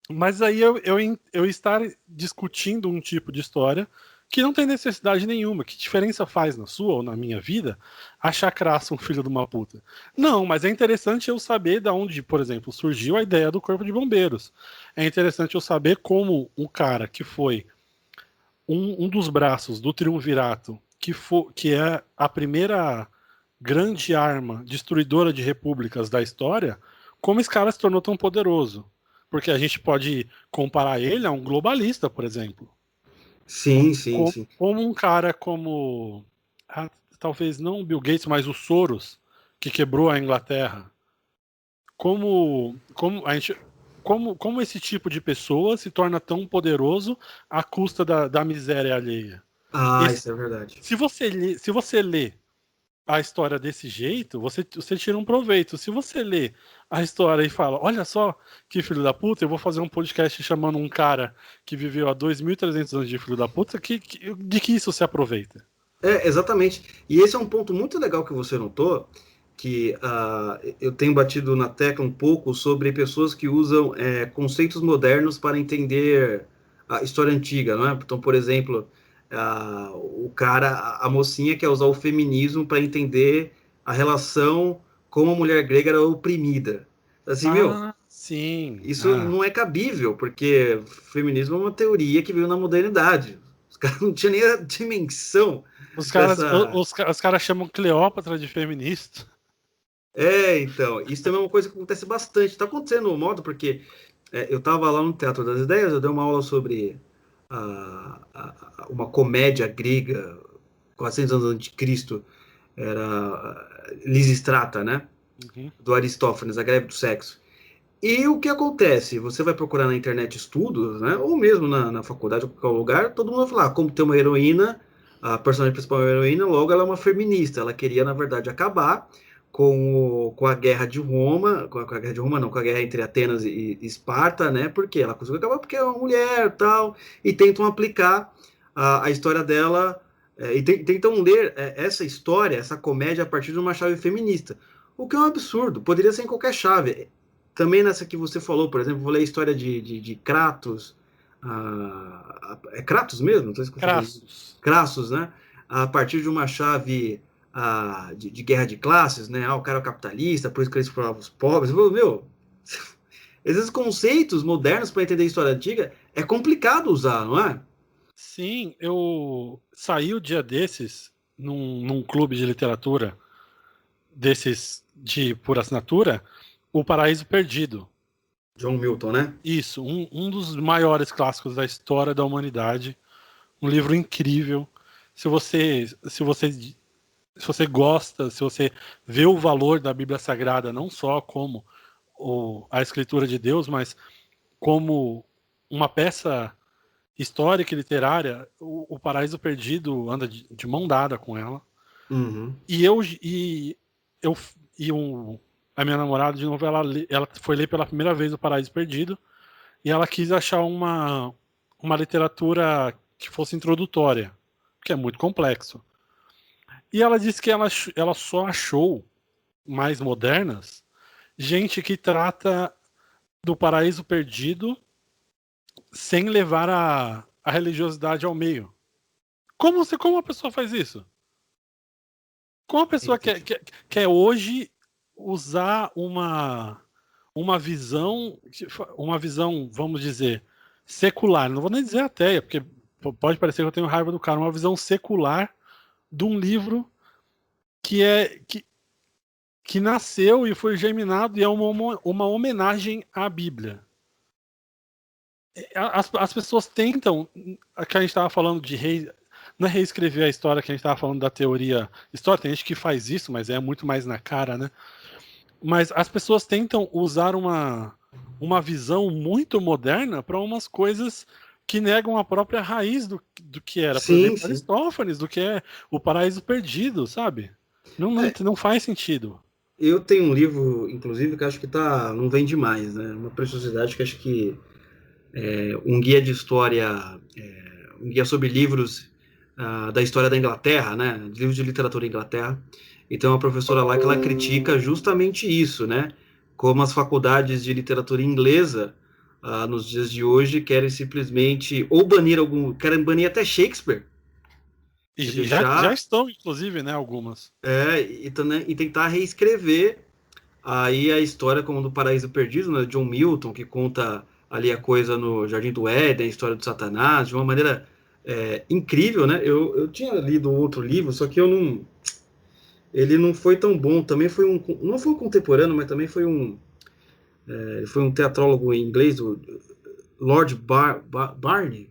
mas aí eu estar discutindo um tipo de história que não tem necessidade nenhuma. Que diferença faz na sua ou na minha vida achar Crasso um filho de uma puta? Não, mas é interessante eu saber de onde, por exemplo, surgiu a ideia do corpo de bombeiros. É interessante eu saber como um cara que foi um dos braços do triunvirato, que é a primeira grande arma destruidora de repúblicas da história, como esse cara se tornou tão poderoso. Porque a gente pode comparar ele a um globalista, por exemplo. Sim. Como um cara como, talvez não o Bill Gates, mas o Soros, que quebrou a Inglaterra. Como esse tipo de pessoa se torna tão poderoso à custa da miséria alheia. Isso é verdade. Se você lê a história desse jeito, você tira um proveito. Se você lê a história e fala, olha só que filho da puta, eu vou fazer um podcast chamando um cara que viveu há 2.300 anos de filho da puta, de que isso se aproveita? Exatamente. E esse é um ponto muito legal que você notou, que eu tenho batido na tecla um pouco sobre pessoas que usam conceitos modernos para entender a história antiga, não é? Então, por exemplo, a mocinha quer usar o feminismo para entender a relação como a mulher grega era oprimida. Assim, sim. Isso não é cabível, porque o feminismo é uma teoria que veio na modernidade. Os caras não tinham nem a dimensão. Os caras chamam Cleópatra de feminista. Então, isso também é uma coisa que acontece bastante. Está acontecendo no modo, porque eu estava lá no Teatro das Ideias, eu dei uma aula sobre uma comédia grega, 400 anos antes de Cristo, era Lisistrata, né? Uhum. Do Aristófanes, a greve do sexo. E o que acontece? Você vai procurar na internet estudos, né? Ou mesmo na faculdade, ou qualquer lugar, todo mundo vai falar, como tem uma heroína, a personagem principal é uma heroína, logo ela é uma feminista. Ela queria, na verdade, acabar com a guerra de Roma, com a guerra entre Atenas e Esparta, né? Porque ela conseguiu acabar porque é uma mulher tal, e tentam aplicar a história dela, e tentam ler essa história, essa comédia, a partir de uma chave feminista. O que é um absurdo, poderia ser em qualquer chave. Também nessa que você falou, por exemplo, vou ler a história de Kratos. É Kratos mesmo? Crassus, né? A partir de uma chave de guerra de classes, né? O cara é capitalista, por isso que ele explorava os pobres. Esses conceitos modernos para entender a história antiga é complicado usar, não é? Sim, eu saí o dia desses num clube de literatura desses por assinatura, O Paraíso Perdido. John Milton, né? Isso, um dos maiores clássicos da história da humanidade. Um livro incrível. Se você gosta, se você vê o valor da Bíblia Sagrada, não só como a Escritura de Deus, mas como uma peça histórica e literária, o Paraíso Perdido anda de mão dada com ela. Uhum. A minha namorada, de novo, ela foi ler pela primeira vez o Paraíso Perdido e ela quis achar uma literatura que fosse introdutória, que é muito complexo. E ela disse que ela só achou mais modernas gente que trata do Paraíso Perdido sem levar a religiosidade ao meio. Como uma pessoa faz isso? Como a pessoa quer hoje usar uma visão, vamos dizer, secular, não vou nem dizer ateia, porque pode parecer que eu tenho raiva do cara, uma visão secular de um livro que nasceu e foi germinado e é uma homenagem à Bíblia. As pessoas tentam, que a gente estava falando não é reescrever a história, que a gente estava falando da teoria histórica, tem gente que faz isso, mas é muito mais na cara, né? Mas as pessoas tentam usar uma visão muito moderna para umas coisas que negam a própria raiz do que era, por exemplo, Aristófanes, do que é o Paraíso Perdido, sabe? Não faz sentido. Eu tenho um livro, inclusive, que acho que não vende mais, né? Uma preciosidade que acho que um guia de história, um guia sobre livros da história da Inglaterra, né? Livros de literatura da Inglaterra. E tem uma professora lá que ela critica justamente isso, né? Como as faculdades de literatura inglesa, nos dias de hoje, querem simplesmente querem banir até Shakespeare. E já estão, inclusive, né, algumas. E tentar reescrever aí a história como do Paraíso Perdido, né? John Milton, que conta ali a coisa no Jardim do Éden, a história do Satanás, de uma maneira incrível, né? Eu tinha lido outro livro, só que ele não foi tão bom. Também não foi um contemporâneo, mas também foi um teatrólogo em inglês, o Lord Byrne.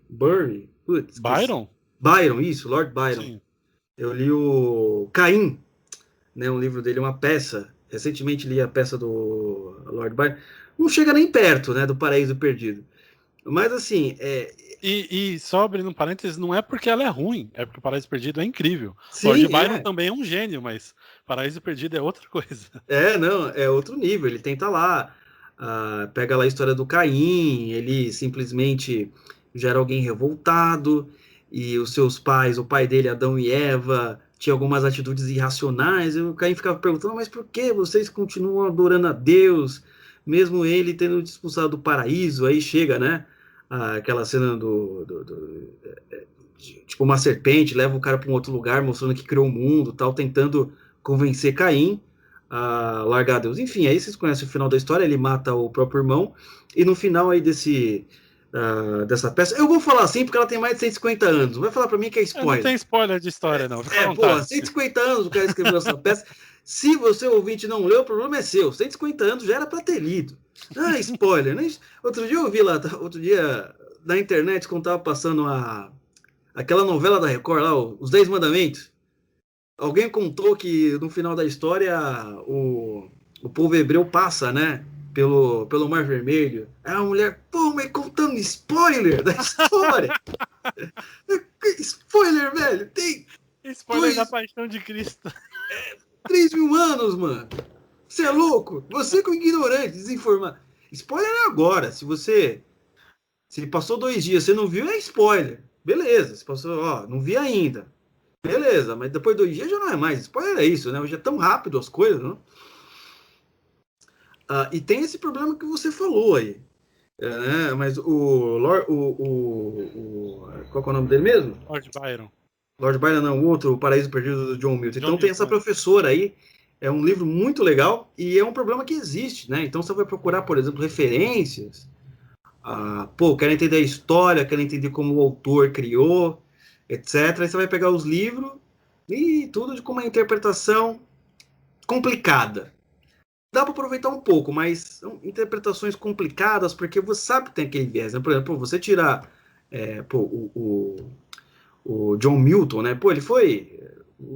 Byron, isso, Lord Byron. Sim. Eu li o Caim, né, um livro dele, uma peça. Recentemente li a peça do Lord Byron. Não chega nem perto, né, do Paraíso Perdido. Mas assim, E só abrindo um parênteses, não é porque ela é ruim, é porque o Paraíso Perdido é incrível. Sim, Lord Byron também é um gênio, mas Paraíso Perdido é outra coisa. Não, é outro nível. Ele tenta lá, pega lá a história do Caim, ele simplesmente já era alguém revoltado, e os seus pais, o pai dele, Adão e Eva, tinha algumas atitudes irracionais, e o Caim ficava perguntando, mas por que vocês continuam adorando a Deus, mesmo ele tendo te expulsado do paraíso? Aí chega, né, aquela cena tipo uma serpente, leva o cara para um outro lugar, mostrando que criou o mundo, tal, tentando convencer Caim a largar Deus. Enfim, aí vocês conhecem o final da história, ele mata o próprio irmão, e no final aí dessa peça, eu vou falar assim porque ela tem mais de 150 anos, não vai falar para mim que é spoiler. Não tem spoiler de história, não. 150 anos o cara escreveu essa peça. Se você, ouvinte, não leu, o problema é seu. 150 anos já era para ter lido. Spoiler, né? Outro dia eu vi na internet, quando tava passando aquela novela da Record lá, Os 10 Mandamentos. Alguém contou que no final da história o povo hebreu passa, né? Pelo Mar Vermelho. Aí a mulher, mas contando spoiler da história. Spoiler, velho. Tem spoiler da Paixão de Cristo. 3.000 anos, mano. Você é louco? Você com ignorante, desinformado. Spoiler é agora. Se passou 2 dias, você não viu, é spoiler. Beleza. Se passou, não vi ainda. Beleza, mas depois de 2 dias já não é mais. Spoiler é isso, né? Hoje é tão rápido as coisas, né? E tem esse problema que você falou aí. Mas qual que é o nome dele mesmo? Lord Byron. Lord Byron não, o outro, O Paraíso Perdido do John Milton. Então tem essa professora aí, é um livro muito legal e é um problema que existe, né? Então você vai procurar, por exemplo, referências. Quero entender a história, quero entender como o autor criou, etc. Aí você vai pegar os livros e tudo com uma interpretação complicada. dá para aproveitar um pouco, mas são interpretações complicadas, porque você sabe que tem aquele viés, né? Por exemplo, você tirar o John Milton, né? Ele foi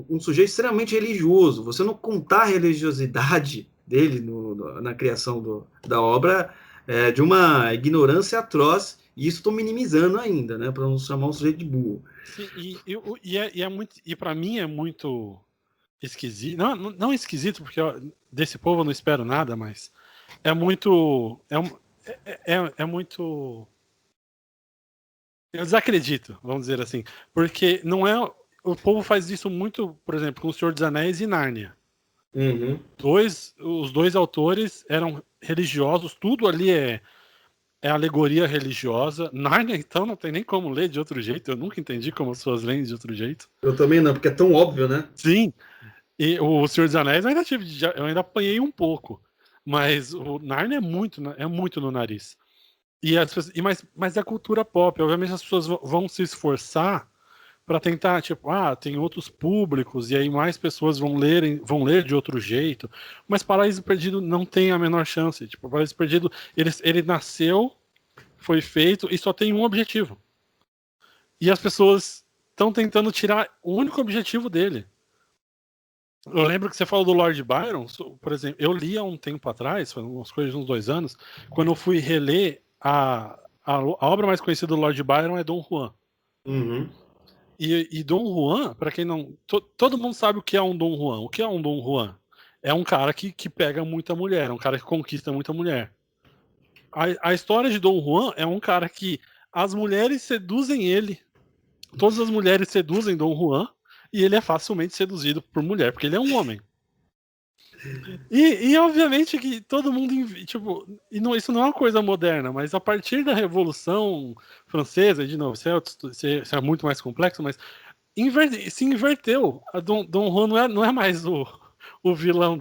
um sujeito extremamente religioso. Você não contar a religiosidade dele na criação da obra de uma ignorância atroz, e isso estou minimizando ainda, né? Para não chamar um sujeito de burro. Sim, e para mim é muito esquisito. Não esquisito, porque desse povo eu não espero nada, mas é muito. É muito. Eu desacredito, vamos dizer assim. Porque não é. O povo faz isso muito, por exemplo, com O Senhor dos Anéis e Nárnia. Uhum. Os dois autores eram religiosos, tudo ali é alegoria religiosa. Nárnia, então, não tem nem como ler de outro jeito. Eu nunca entendi como as pessoas leem de outro jeito. Eu também não, porque é tão óbvio, né? Sim. E o Senhor dos Anéis eu ainda apanhei um pouco. Mas o Nárnia é muito no nariz. Mas é cultura pop. Obviamente as pessoas vão se esforçar para tentar, tipo, tem outros públicos, e aí mais pessoas vão ler de outro jeito. Mas Paraíso Perdido não tem a menor chance. Tipo, Paraíso Perdido, ele nasceu, foi feito, e só tem um objetivo. E as pessoas estão tentando tirar o único objetivo dele. Eu lembro que você falou do Lord Byron, por exemplo, eu li há um tempo atrás, foi umas coisas de uns 2 anos, quando eu fui reler a obra mais conhecida do Lord Byron é Dom Juan. Uhum. E Dom Juan, para quem não... todo mundo sabe o que é um Dom Juan. O que é um Dom Juan? É um cara que pega muita mulher, é um cara que conquista muita mulher. A história de Dom Juan é um cara que as mulheres seduzem ele, todas as mulheres seduzem Dom Juan, e ele é facilmente seduzido por mulher, porque ele é um homem. E obviamente que todo mundo, tipo, isso não é uma coisa moderna, mas a partir da Revolução Francesa, de novo, isso é muito mais complexo, mas se inverteu. Dom Juan não é mais o vilão,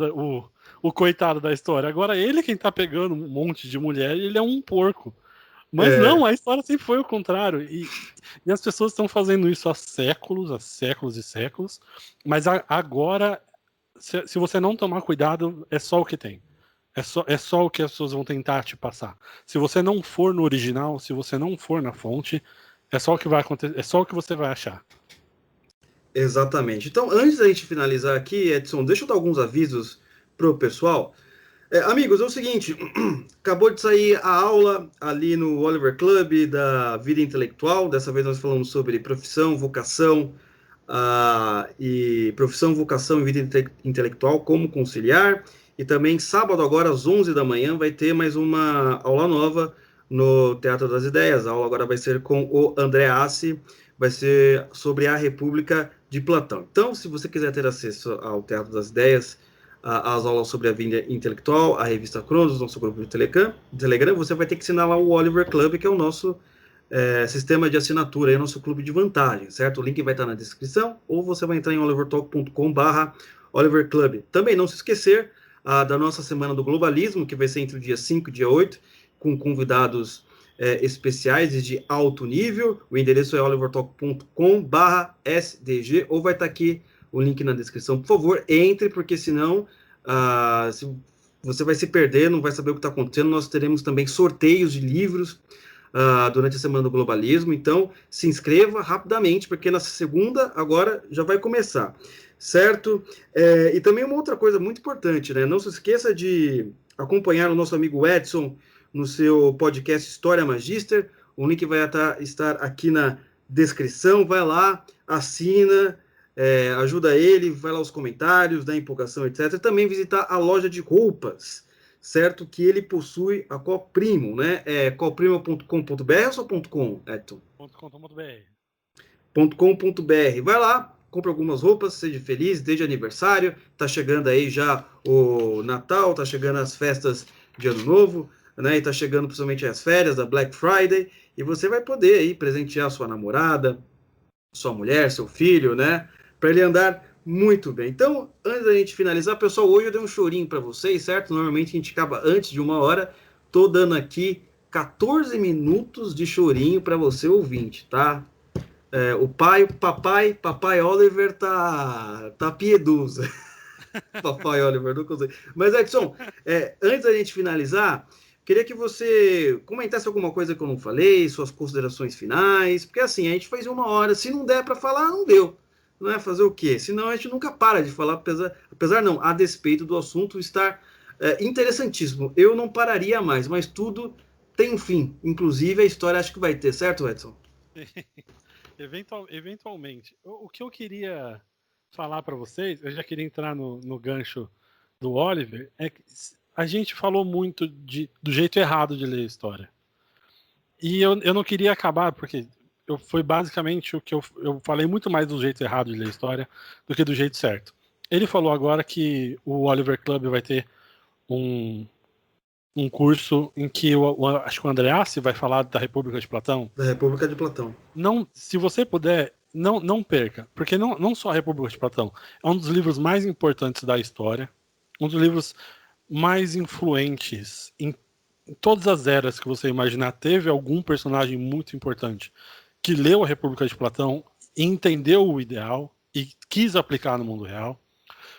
o coitado da história. Agora ele quem tá pegando um monte de mulher, ele é um porco. Mas não, a história sempre foi o contrário. E as pessoas estão fazendo isso há séculos e séculos, mas agora, se você não tomar cuidado, é só o que tem. É só o que as pessoas vão tentar te passar. Se você não for no original, se você não for na fonte, é só o que vai acontecer, é só o que você vai achar. Exatamente. Então, antes da gente finalizar aqui, Edson, deixa eu dar alguns avisos pro pessoal. Amigos, é o seguinte, acabou de sair a aula ali no Oliver Club da vida intelectual. Dessa vez nós falamos sobre profissão, vocação e vida intelectual, como conciliar. E também sábado agora às 11 da manhã vai ter mais uma aula nova no Teatro das Ideias. A aula agora vai ser com o André Assi, vai ser sobre a República de Platão. Então, se você quiser ter acesso ao Teatro das Ideias, as aulas sobre a vida intelectual, a revista Cronos, nosso grupo de Telegram, você vai ter que assinar lá o Oliver Club, que é o nosso sistema de assinatura, é o nosso clube de vantagem, certo? O link vai estar na descrição, ou você vai entrar em olivertalk.com/Oliver Club. Também não se esquecer da nossa Semana do Globalismo, que vai ser entre o dia 5 e dia 8, com convidados especiais e de alto nível. O endereço é olivertalk.com/SDG, ou vai estar aqui o link na descrição. Por favor, entre, porque senão você vai se perder, não vai saber o que está acontecendo. Nós teremos também sorteios de livros durante a Semana do Globalismo, então se inscreva rapidamente, porque na segunda agora já vai começar, certo? E também uma outra coisa muito importante, né? Não se esqueça de acompanhar o nosso amigo Edson no seu podcast História Magister. O link vai estar aqui na descrição. Vai lá, assina, ajuda ele, vai lá os comentários, dá empolgação, etc. E também visitar a loja de roupas, certo? Que ele possui, a Coprimo, né? Coprimo.com.br ou só .com, Edson? .com.br. Vai lá, compre algumas roupas, seja feliz, desde aniversário, tá chegando aí já o Natal, tá chegando as festas de Ano Novo, né? E tá chegando principalmente as férias da Black Friday, e você vai poder aí presentear sua namorada, sua mulher, seu filho, né? Para ele andar muito bem. Então, antes da gente finalizar, pessoal, hoje eu dei um chorinho para vocês, certo? Normalmente a gente acaba antes de 1 hora. Tô dando aqui 14 minutos de chorinho para você ouvinte, tá? O papai Oliver tá piedoso. Papai Oliver, não consigo. Mas, Edson, antes da gente finalizar, queria que você comentasse alguma coisa que eu não falei, suas considerações finais, porque assim, a gente fez 1 hora, se não der para falar, não deu. Não é fazer o quê? Senão a gente nunca para de falar, apesar não, a despeito do assunto estar interessantíssimo. Eu não pararia mais, mas tudo tem um fim. Inclusive a história acho que vai ter, certo, Edson? Eventualmente. O que eu queria falar para vocês, eu já queria entrar no gancho do Oliver, é que a gente falou muito do jeito errado de ler a história. E eu não queria acabar, porque foi basicamente o que eu falei muito mais do jeito errado de ler a história do que do jeito certo. Ele falou agora que o Oliver Club vai ter um curso em que acho que o Andreassi vai falar da República de Platão. Da República de Platão. Não, se você puder, não perca, porque não só a República de Platão, é um dos livros mais importantes da história, um dos livros mais influentes em todas as eras que você imaginar. Teve algum personagem muito importante que leu a República de Platão, entendeu o ideal e quis aplicar no mundo real.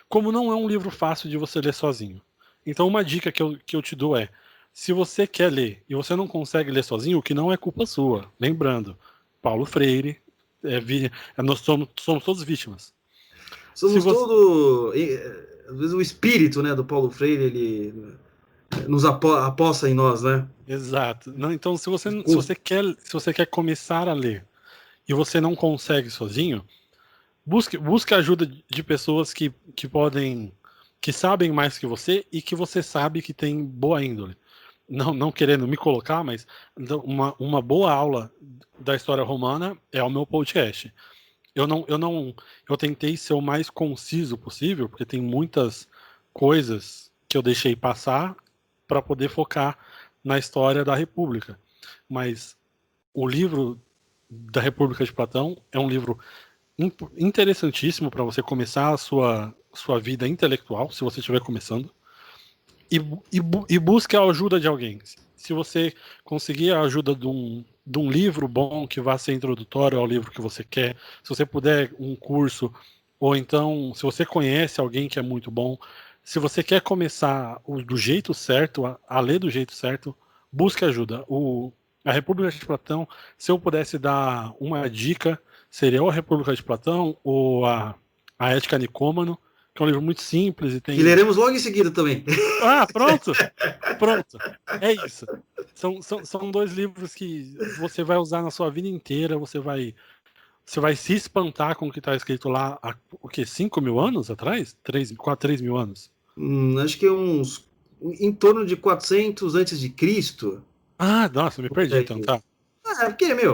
Como não é um livro fácil de você ler sozinho. Então uma dica que eu te dou é, se você quer ler e você não consegue ler sozinho, o que não é culpa sua. Lembrando, Paulo Freire, nós somos todos vítimas. Somos todos... Às vezes o espírito, né, do Paulo Freire, ele nos aposta em nós, né? Exato. Não, então se você quer começar a ler e você não consegue sozinho, busque a ajuda de pessoas que sabem mais que você e que você sabe que tem boa índole. Não querendo me colocar, mas uma boa aula da história romana é o meu podcast. Eu tentei ser o mais conciso possível, porque tem muitas coisas que eu deixei passar para poder focar na história da República. Mas o livro da República de Platão é um livro interessantíssimo para você começar a sua vida intelectual, se você estiver começando, e busque a ajuda de alguém. Se você conseguir a ajuda de um livro bom que vá ser introdutório ao livro que você quer, se você puder um curso, ou então se você conhece alguém que é muito bom, se você quer começar do jeito certo, a ler do jeito certo, busque ajuda. A República de Platão, se eu pudesse dar uma dica, seria ou a República de Platão ou a Ética Nicômano, que é um livro muito simples e tem... Que leremos logo em seguida também. Ah, pronto! Pronto. É isso. São 2 livros que você vai usar na sua vida inteira, você vai se espantar com o que está escrito lá há, 5 mil anos atrás? 3 mil anos? Acho que em torno de 400 antes de Cristo. Ah, nossa, me perdi então, tá. Porque, enfim,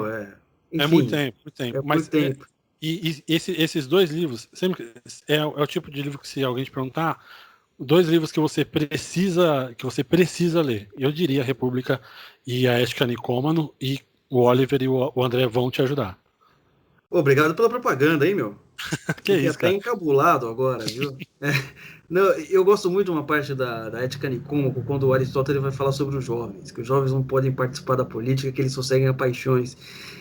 é muito tempo, muito tempo. Muito tempo. E esses 2 livros, sempre é o tipo de livro que, se alguém te perguntar, 2 livros que você precisa ler. Eu diria a República e a Ética Nicômano, e o Oliver e o André vão te ajudar. Obrigado pela propaganda, hein, meu? Que isso, até cara. encabulado agora, viu? Não, eu gosto muito de uma parte da Ética Nicômaco, quando o Aristóteles vai falar sobre os jovens, que os jovens não podem participar da política, que eles só seguem a paixões.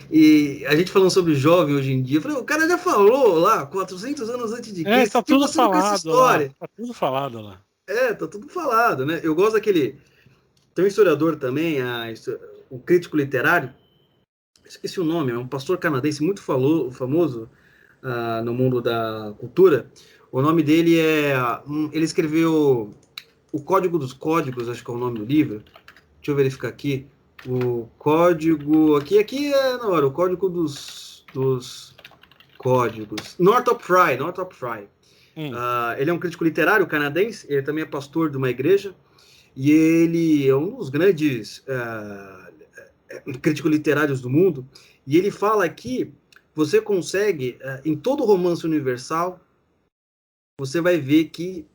E a gente falando sobre jovem hoje em dia, eu falei, o cara já falou lá, 400 anos antes de Cristo, tá tudo falado essa história. lá. Tá tudo falado lá. Tá tudo falado, né? Eu gosto daquele... Tem um historiador também, o crítico literário, esqueci o nome, é um pastor canadense muito famoso no mundo da cultura. O nome dele ele escreveu O Código dos Códigos, acho que é o nome do livro. Deixa eu verificar aqui. O Código... Aqui é na hora, o Código dos Códigos. Northrop Frye. Ele é um crítico literário canadense, ele também é pastor de uma igreja, e ele é um dos grandes críticos literários do mundo, e ele fala que você consegue, em todo romance universal, você vai ver que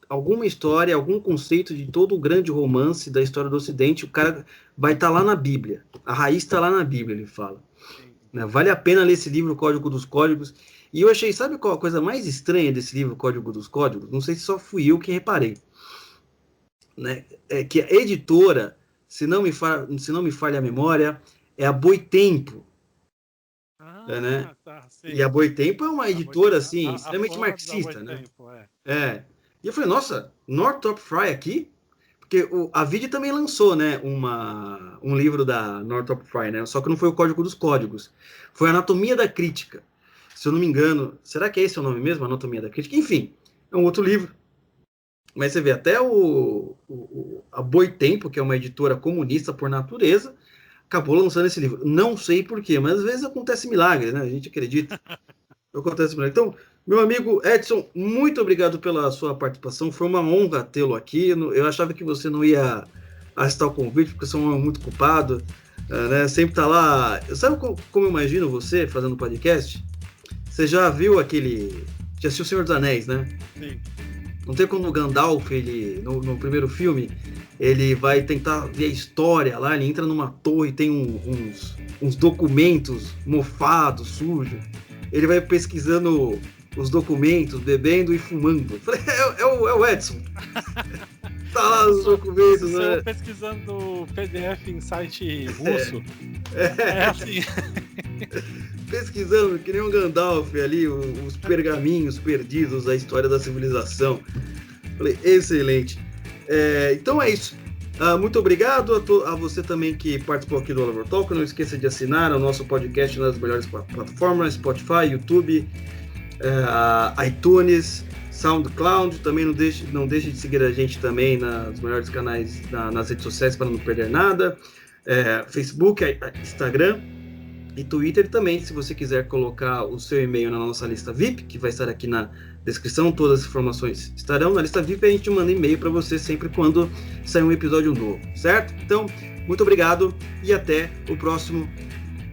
alguma história, algum conceito de todo o grande romance da história do Ocidente, o cara vai estar lá na Bíblia. A raiz está lá na Bíblia, ele fala. Vale a pena ler esse livro, Código dos Códigos. E eu achei, sabe qual a coisa mais estranha desse livro, Código dos Códigos? Não sei se só fui eu que reparei. Né? É que a editora, se não me falha a memória, é a Boitempo. Né? Tá, e a Boitempo é uma editora assim, extremamente marxista, né? E eu falei, nossa, Northrop Frye aqui? Porque a Vide também lançou, né, um livro da Northrop Frye, né? Só que não foi o Código dos Códigos. Foi Anatomia da Crítica. Se eu não me engano, será que esse é o nome mesmo? Anatomia da Crítica? Enfim, é um outro livro. Mas você vê, até a Boitempo, que é uma editora comunista por natureza, acabou lançando esse livro. Não sei porquê, mas às vezes acontece milagre, né? A gente acredita. Acontece milagre. Então, meu amigo Edson, muito obrigado pela sua participação. Foi uma honra tê-lo aqui. Eu achava que você não ia aceitar o convite, porque você é um homem muito culpado, né? Sempre tá lá. Sabe como eu imagino você fazendo podcast? Você já viu aquele... Já assistiu O Senhor dos Anéis, né? Sim. Não tem como o Gandalf, no primeiro filme, ele vai tentar ver a história lá, ele entra numa torre, tem uns documentos mofados, sujos. Ele vai pesquisando os documentos, bebendo e fumando. É o Edson. Tá lá os documentos, né? Pesquisando PDF em site russo. É assim. Pesquisando, que nem o Gandalf ali, os pergaminhos perdidos da história da civilização. Falei, excelente. Então é isso. Muito obrigado a você também que participou aqui do Oliver Talk. Não esqueça de assinar o nosso podcast nas melhores plataformas, Spotify, YouTube, iTunes, SoundCloud. Também não deixe de seguir a gente também nos melhores canais nas redes sociais para não perder nada. Facebook, Instagram e Twitter também, se você quiser colocar o seu e-mail na nossa lista VIP, que vai estar aqui na descrição, todas as informações estarão na lista VIP, a gente manda e-mail para você sempre quando sair um episódio novo, certo? Então, muito obrigado e até o próximo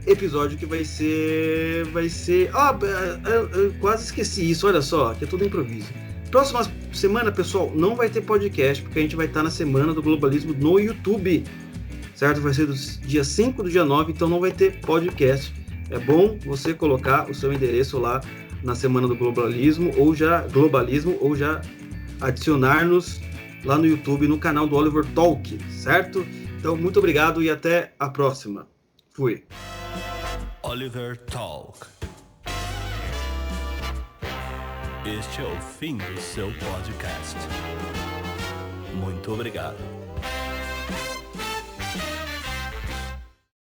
episódio, que vai ser... eu quase esqueci isso, olha só, que é tudo improviso. Próxima semana, pessoal, não vai ter podcast, porque a gente vai estar na Semana do Globalismo no YouTube, certo? Vai ser do dia 5 do dia 9, então não vai ter podcast. É bom você colocar o seu endereço lá na Semana do Globalismo, ou já adicionar-nos lá no YouTube, no canal do Oliver Talk, certo? Então, muito obrigado e até a próxima. Fui. Oliver Talk. Este é o fim do seu podcast. Muito obrigado.